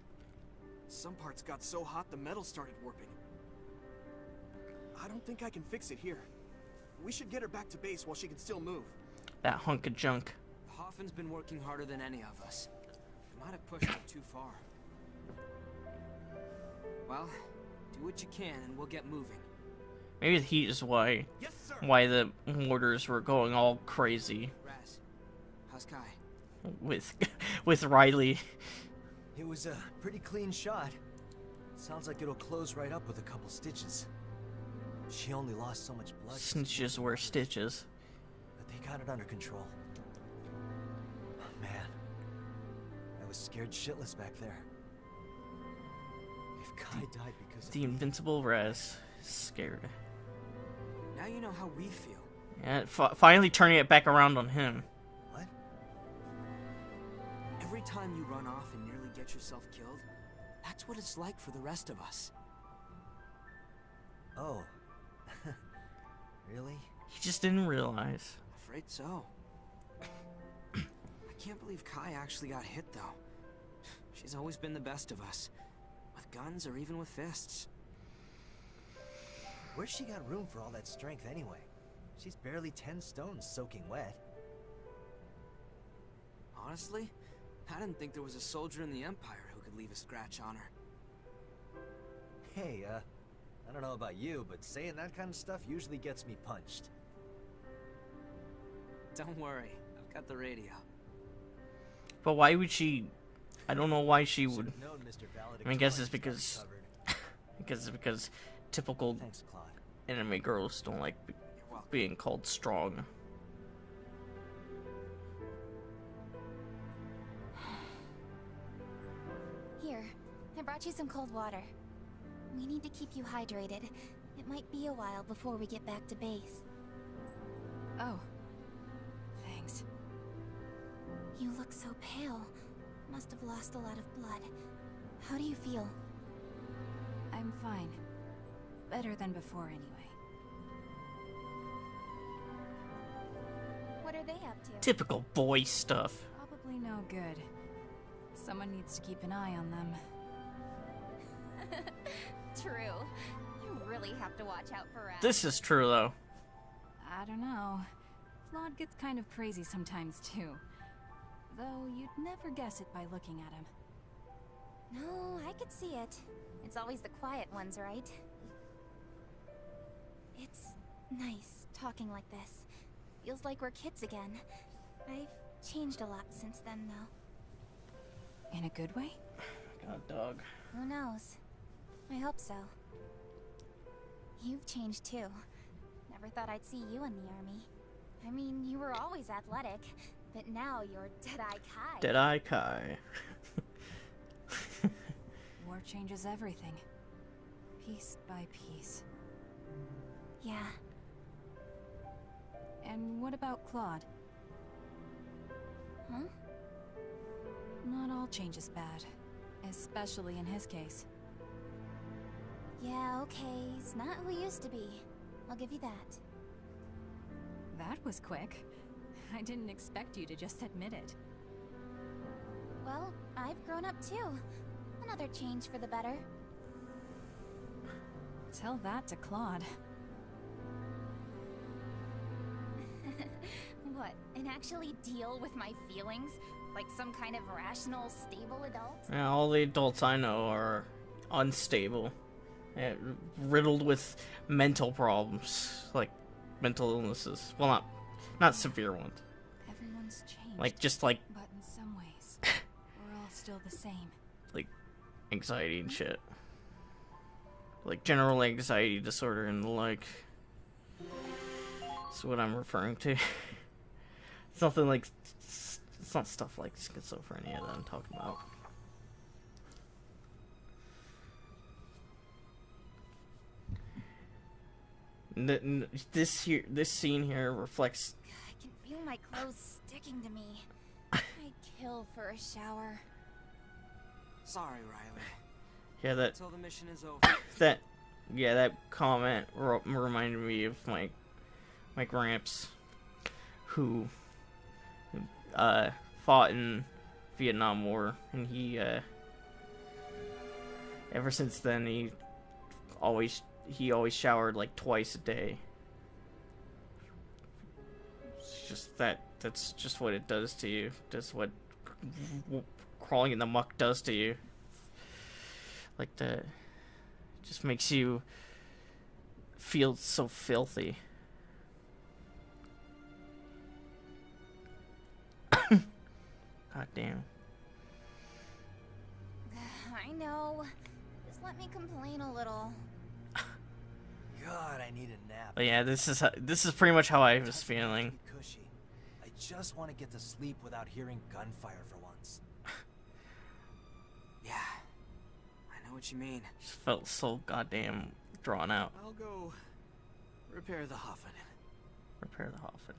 Some parts got so hot the metal started warping. I don't think I can fix it here. We should get her back to base while she can still move. That hunk of junk. The Hoffen's been working harder than any of us. We might have pushed her too far. Well, do what you can and we'll get moving. Maybe the heat is why the mortars were going all crazy Raz, how's Kai? with Riley. It was a pretty clean shot. Sounds like it'll close right up with a couple stitches. She only lost so much blood. Snitches wear stitches. But they got it under control. Oh, man. I was scared shitless back there. If Kai died because of The invincible Res. Scared. Now you know how we feel. Yeah, finally turning it back around on him. What? Every time you run off and nearly get yourself killed, that's what it's like for the rest of us. Oh. Really? He just didn't realize. Afraid so. I can't believe Kai actually got hit, though. She's always been the best of us. With guns or even with fists. Where's she got room for all that strength anyway? She's barely 10 stones soaking wet. Honestly, I didn't think there was a soldier in the Empire who could leave a scratch on her. Hey, I don't know about you, but saying that kind of stuff usually gets me punched. Don't worry, I've got the radio. But why would she... I don't know why she would... Known Mr. I mean, I guess it's because... because typical Thanks, Claude. anime girls don't like being called strong. Here, I brought you some cold water. We need to keep you hydrated. It might be a while before we get back to base. Oh. Thanks. You look so pale. Must have lost a lot of blood. How do you feel? I'm fine. Better than before, anyway. What are they up to? Typical boy stuff. Probably no good. Someone needs to keep an eye on them. True. You really have to watch out for rats. This is true, though. I don't know. Claude gets kind of crazy sometimes, too. Though you'd never guess it by looking at him. No, I could see it. It's always the quiet ones, right? It's nice talking like this. Feels like we're kids again. I've changed a lot since then, though. In a good way? God, dog. Who knows? I hope so. You've changed too. Never thought I'd see you in the army. I mean, you were always athletic, but now you're Deadeye Kai. Deadeye Kai. War changes everything. Piece by piece. Yeah. And what about Claude? Huh? Not all change is bad. Especially in his case. Yeah, okay. He's not who he used to be. I'll give you that. That was quick. I didn't expect you to just admit it. Well, I've grown up too. Another change for the better. Tell that to Claude. What, and actually deal with my feelings? Like some kind of rational, stable adult? Yeah, all the adults I know are unstable. Riddled with mental problems. Like, mental illnesses. Well, not severe ones. Everyone's changed. Like, just like... But in some ways, we're all still the same. Like, anxiety and shit. Like, general anxiety disorder and the like. That's what I'm referring to. Something like... It's not stuff like schizophrenia that I'm talking about. This scene here reflects... I can feel my clothes sticking to me. I'd kill for a shower. Sorry, Riley. Yeah, that... Until the mission is over. that comment reminded me of my gramps, who fought in Vietnam War, and he ever since then he always showered like twice a day. It's just that's just what it does to you. That's what crawling in the muck does to you. Like that, it just makes you feel so filthy. God damn. I know. Just let me complain a little. God, I need a nap. But yeah, this is pretty much how I was feeling. Cushy. I just want to get to sleep without hearing gunfire for once. Yeah, I know what you mean. Just felt so goddamn drawn out. I'll go repair the Hoffen. Repair the Hoffen.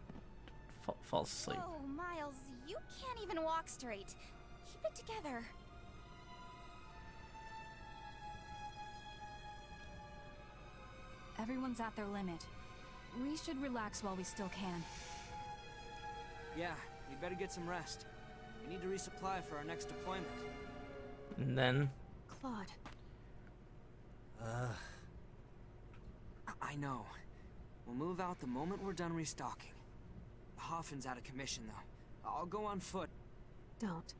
Falls asleep. Oh, Miles, you can't even walk straight. Keep it together. Everyone's at their limit. We should relax while we still can. Yeah, we better get some rest. We need to resupply for our next deployment. And then... Claude. I know. We'll move out the moment we're done restocking. Hoffen's out of commission, though. I'll go on foot. Don't.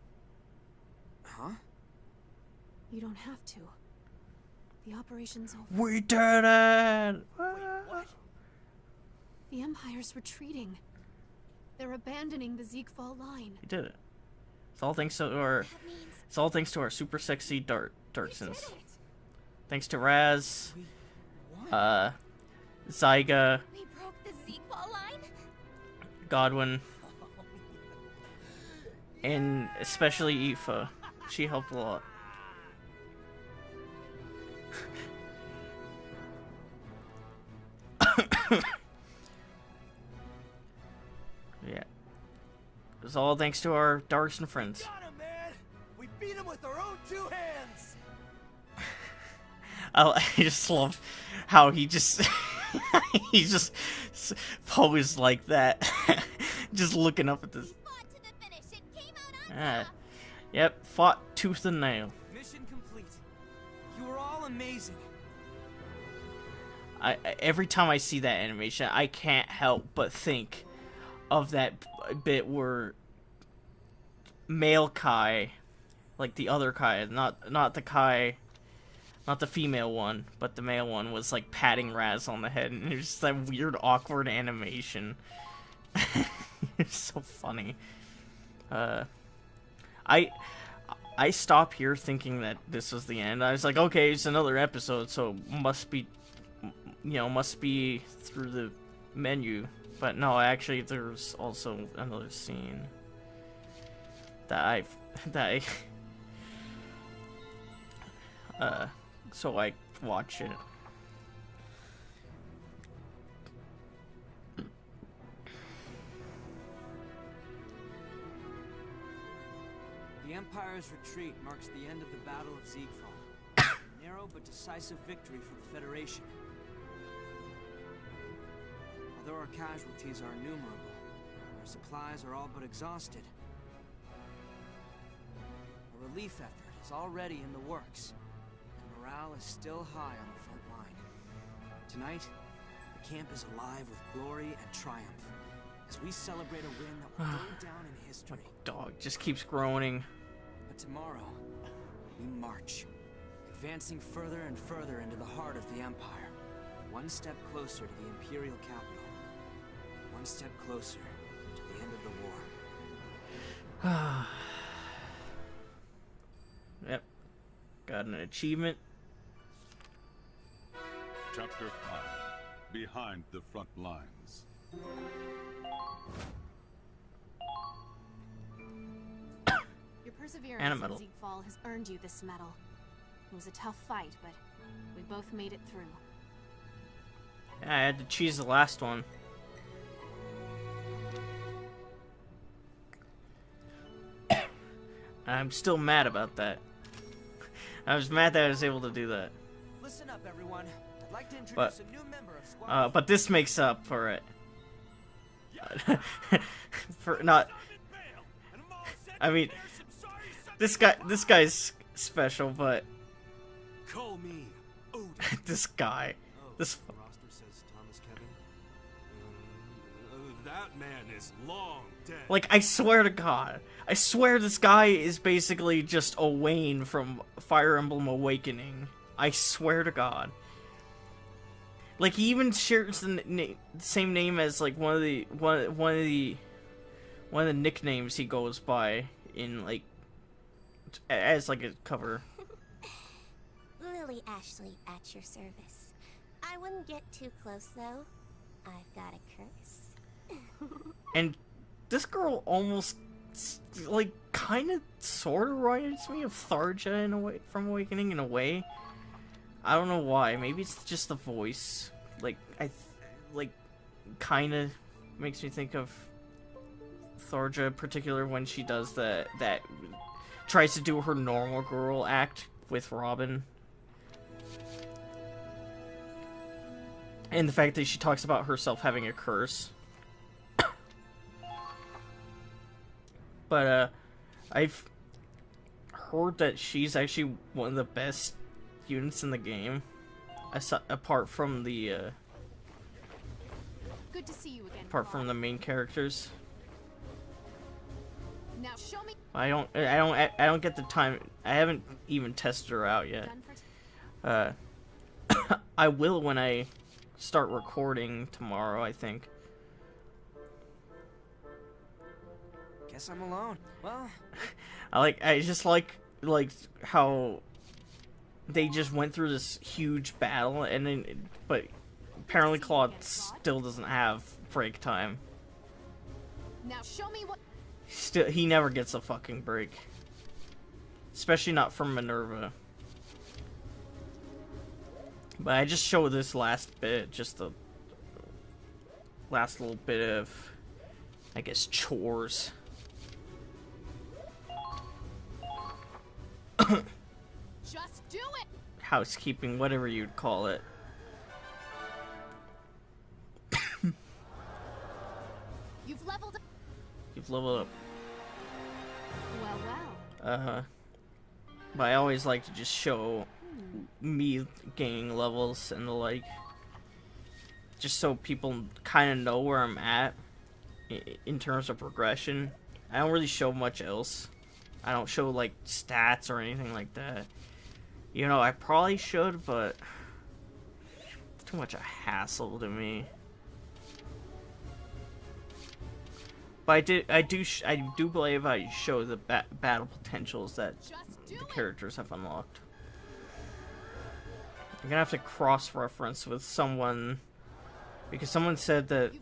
Huh? You don't have to. The operation's over. We did it! What? The Empire's retreating. They're abandoning the Siegval Line. We did it. It's all thanks to our... It's all thanks to our super sexy Darksons. Thanks to Raz, Zyga, We broke the Siegval Line? Godwin, and especially Aoife. She helped a lot. Yeah. It was all thanks to our Darkson friends. Got him, man! We beat him with our own two hands! I just love how he just he just posed like that, just looking up at this. Fought to the finish. It came out on top. Yep, fought tooth and nail. Mission complete. You were all amazing. Every time I see that animation, I can't help but think of that bit where male Kai, like the other Kai, not the Kai, not the female one, but the male one, was like patting Raz on the head, and it was just that weird, awkward animation. It's so funny. I stopped here thinking that this was the end. I was like, okay, it's another episode, so must be through the menu. But no, actually, there's also another scene so I watch it. The Empire's retreat marks the end of the Battle of Siegval. A narrow but decisive victory for the Federation. Although our casualties are innumerable, our supplies are all but exhausted. A relief effort is already in the works, and morale is still high on the front line. Tonight, the camp is alive with glory and triumph, as we celebrate a win that will go down in history. Dog just keeps groaning. But tomorrow, we march, advancing further and further into the heart of the Empire, one step closer to the Imperial capital. One step closer to the end of the war. Yep. Got an achievement. Chapter 5. Behind the front lines. Your perseverance And a in medal. Siegval has earned you this medal. It was a tough fight, but we both made it through. Yeah, I had to choose the last one. I'm still mad about that. I was mad that I was able to do that. Listen up, everyone. I'd like to introduce a new member of Squad. But this makes up for it. For not. I mean, this guy's special, but Call me Odin. this guy, this. The roster says Thomas Kevin. That man is long dead. Like, I swear to God, I swear this guy is basically just Owain from Fire Emblem Awakening. I swear to God. Like, he even shares the same name as like one of the nicknames he goes by in like as like a cover. Lily, Lily Ashley at your service. I wouldn't get too close, though. I've got a curse. And this girl almost, like, kind of, sort of reminds me of Tharja in a way, from Awakening in a way. I don't know why. Maybe it's just the voice. Like, kind of makes me think of Tharja, in particular when she does that tries to do her normal girl act with Robin. And the fact that she talks about herself having a curse. But, I've heard that she's actually one of the best units in the game. Apart from the, Good to see you again, apart from the main characters. Now show me. I don't get the time. I haven't even tested her out yet. I will when I start recording tomorrow, I think. Guess I'm alone. Well, I just like how they just went through this huge battle, and then, but apparently Claude still doesn't have break time. Now show me what. He never gets a fucking break, especially not from Minerva. But I just show this last bit, just the last little bit of, I guess, chores. Just do it. Housekeeping, whatever you'd call it. You've leveled up. You've leveled up. Well. But I always like to just show me gaining levels and the like. Just so people kind of know where I'm at in terms of progression. I don't really show much else. I don't show, like, stats or anything like that. You know, I probably should, but it's too much a hassle to me. But I do believe I show the battle potentials that the characters have unlocked. I'm gonna have to cross-reference with someone, because someone said that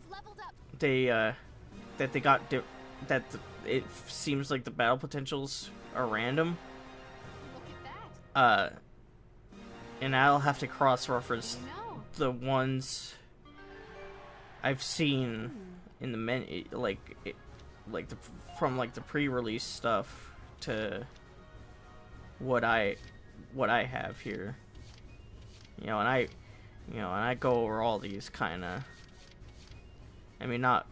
it seems like the battle potentials are random. And I'll have to cross-reference the ones I've seen in the from the pre-release stuff to what I have here. You know, and I go over all these kind of. I mean, not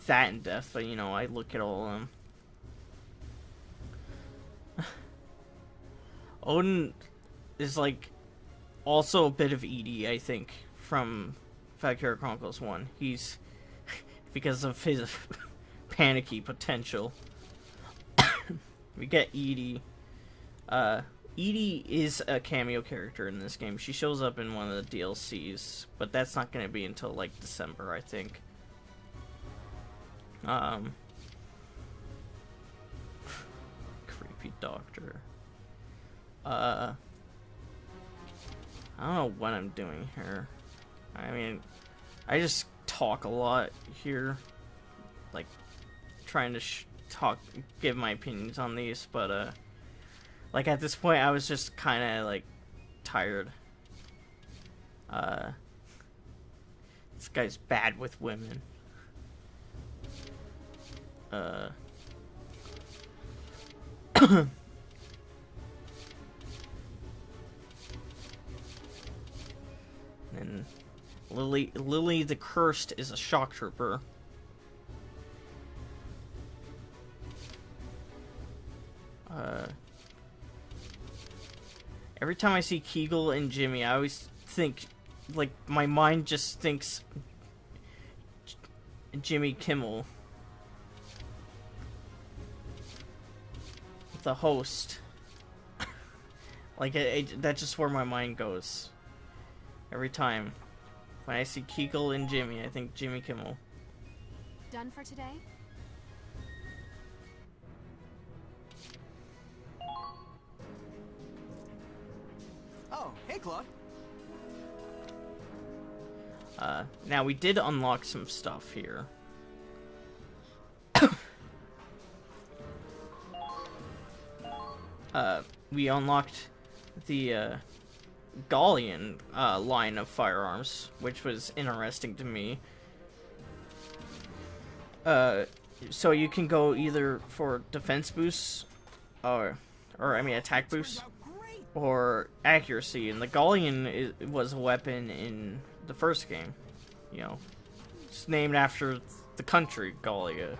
that in depth, but you know, I look at all of them. Odin is like also a bit of Edie, I think, from Valkyria Chronicles 1. He's because of his panicky potential. We get Edie. Edie is a cameo character in this game. She shows up in one of the DLCs, but that's not going to be until like December, I think. Creepy doctor. I don't know what I'm doing here. I mean, I just talk a lot here, like trying to give my opinions on these, but like at this point I was just kind of like tired. This guy's bad with women. And Lily the Cursed is a shock trooper. Every time I see Kegel and Jimmy, I always think, like, my mind just thinks Jimmy Kimmel, the host. Like, that's just where my mind goes. Every time. When I see Kegel and Jimmy, I think Jimmy Kimmel. Done for today? Claude. Now we did unlock some stuff here. We unlocked the Gallian line of firearms, which was interesting to me. So you can go either for defense boosts, or I mean attack boosts, or accuracy. And the Gallian was a weapon in the first game. You know, it's named after the country Gallia.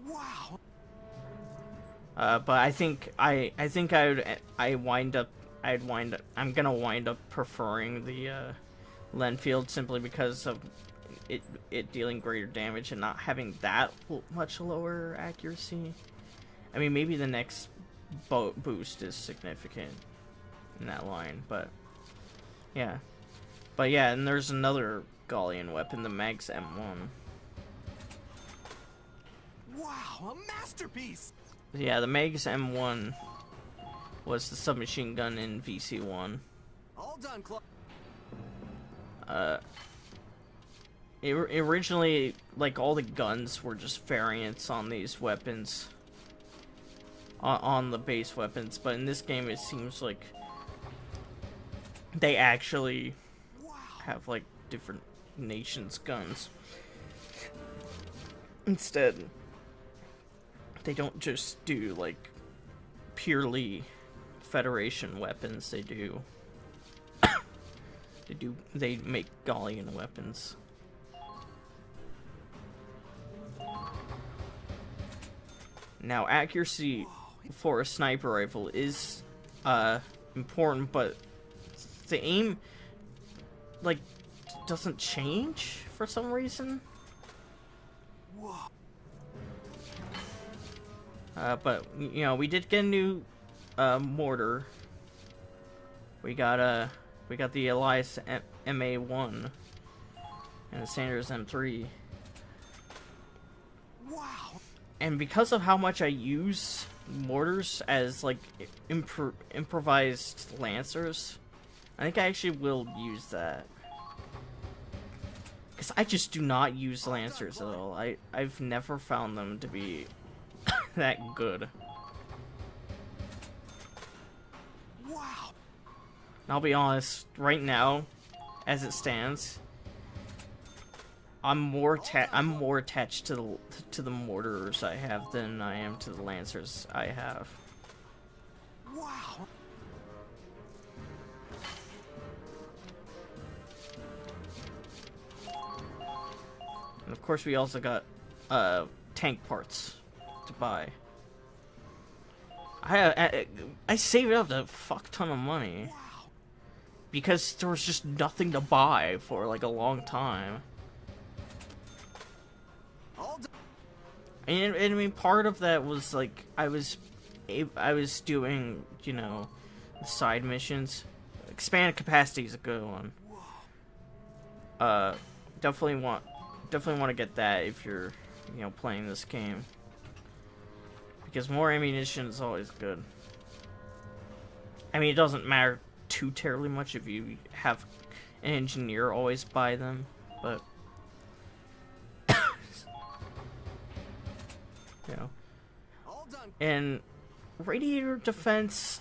Wow. But I think I'm gonna wind up preferring the Lenfield simply because of it dealing greater damage and not having that much lower accuracy. I mean, maybe the next boost is significant in that line, but yeah. But yeah, and there's another Gallian weapon, the Mag's M1. Wow, a masterpiece! Yeah, the Mag's M1 was the submachine gun in VC1. All done, Claude. Originally, like, all the guns were just variants on these weapons. On the base weapons, but in this game it seems like they actually have, like, different nations' guns. Instead, they don't just do, like, purely Federation weapons, they make Gallian weapons. Now, accuracy for a sniper rifle is important, but the aim, like, doesn't change for some reason. But, you know, we did get a new mortar. We got the Elias MA1 and the Sanders M3. Wow. And because of how much I use mortars as, like, improvised lancers, I think I actually will use that. Because I just do not use lancers at all. I've never found them to be that good. Wow. And I'll be honest, right now, as it stands, I'm more attached to the mortars I have than I am to the lancers I have. Wow. And of course, we also got tank parts to buy. I saved up a fuck ton of money because there was just nothing to buy for like a long time. And I mean, part of that was like I was doing, you know, the side missions. Expanded capacity is a good one. Definitely want to get that if you're, you know, playing this game, because more ammunition is always good. I mean, it doesn't matter too terribly much if you have an engineer always buy them, but you know. And radiator defense,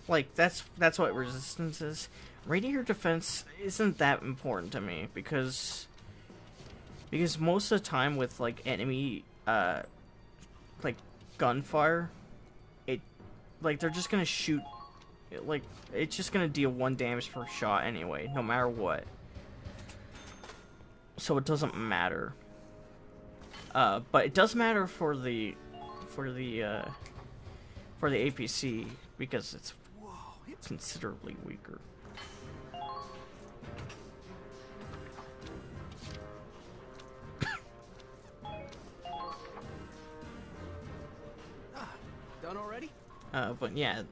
like that's what resistance is. Radiator defense isn't that important to me because most of the time with like enemy like gunfire, it like they're just gonna shoot, like it's just gonna deal 1 damage per shot anyway, no matter what. So it doesn't matter. But it does matter for the APC because it's considerably weaker. Done already? But yeah,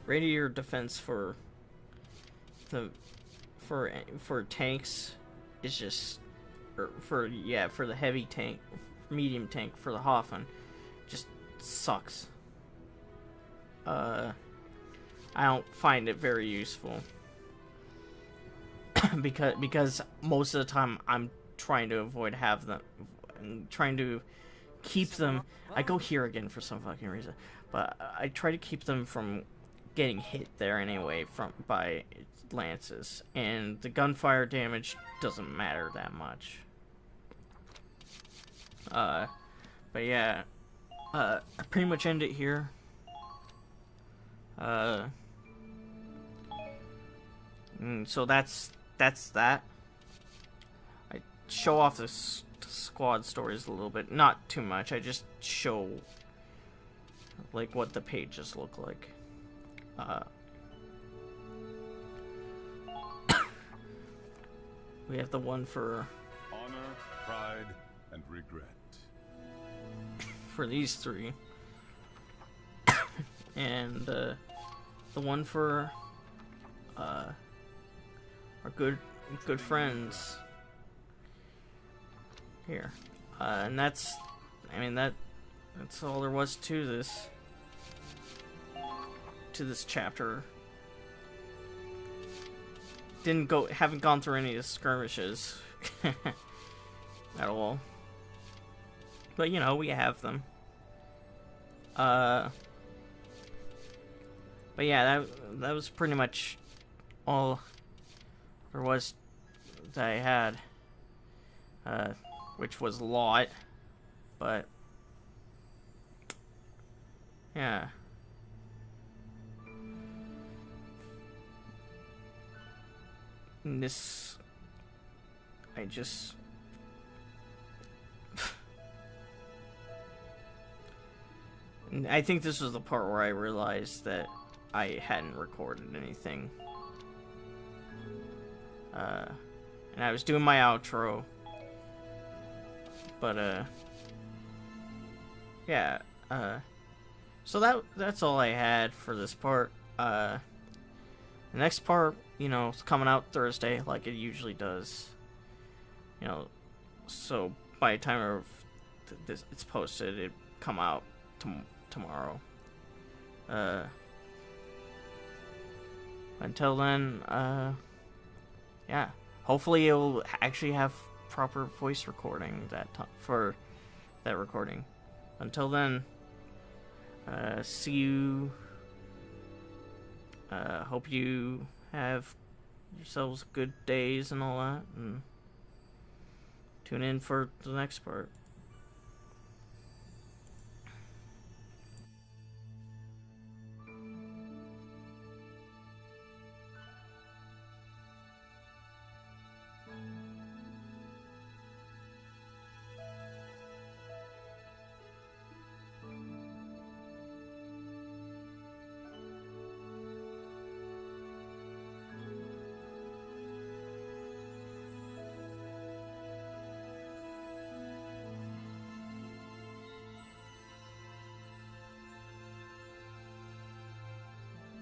radiator defense for tanks is just, for the heavy tank, medium tank, for the Hoffman, just sucks. I don't find it very useful. because most of the time I'm trying to trying to keep them. I go here again for some fucking reason, but I try to keep them from getting hit there anyway by lances, and the gunfire damage doesn't matter that much. But yeah, I pretty much end it here. So that's that. I show off the squad stories a little bit, not too much. I just show like what the pages look like. We have the one for honor, pride, and regret. For these three, and the one for our good friends here, and that's all there was to this chapter. Haven't gone through any of the skirmishes at all. But you know, we have them. But yeah, that was pretty much all there was that I had. Which was a lot, but yeah. And this, I just I think this was the part where I realized that I hadn't recorded anything. And I was doing my outro. But, yeah, so that's all I had for this part. The next part, you know, is coming out Thursday, like it usually does. You know, so by the time of it's posted, it come out tomorrow. Until then, yeah, hopefully it'll actually have proper voice recording for that recording. Until then, see you. Hope you have yourselves good days and all that, and tune in for the next part.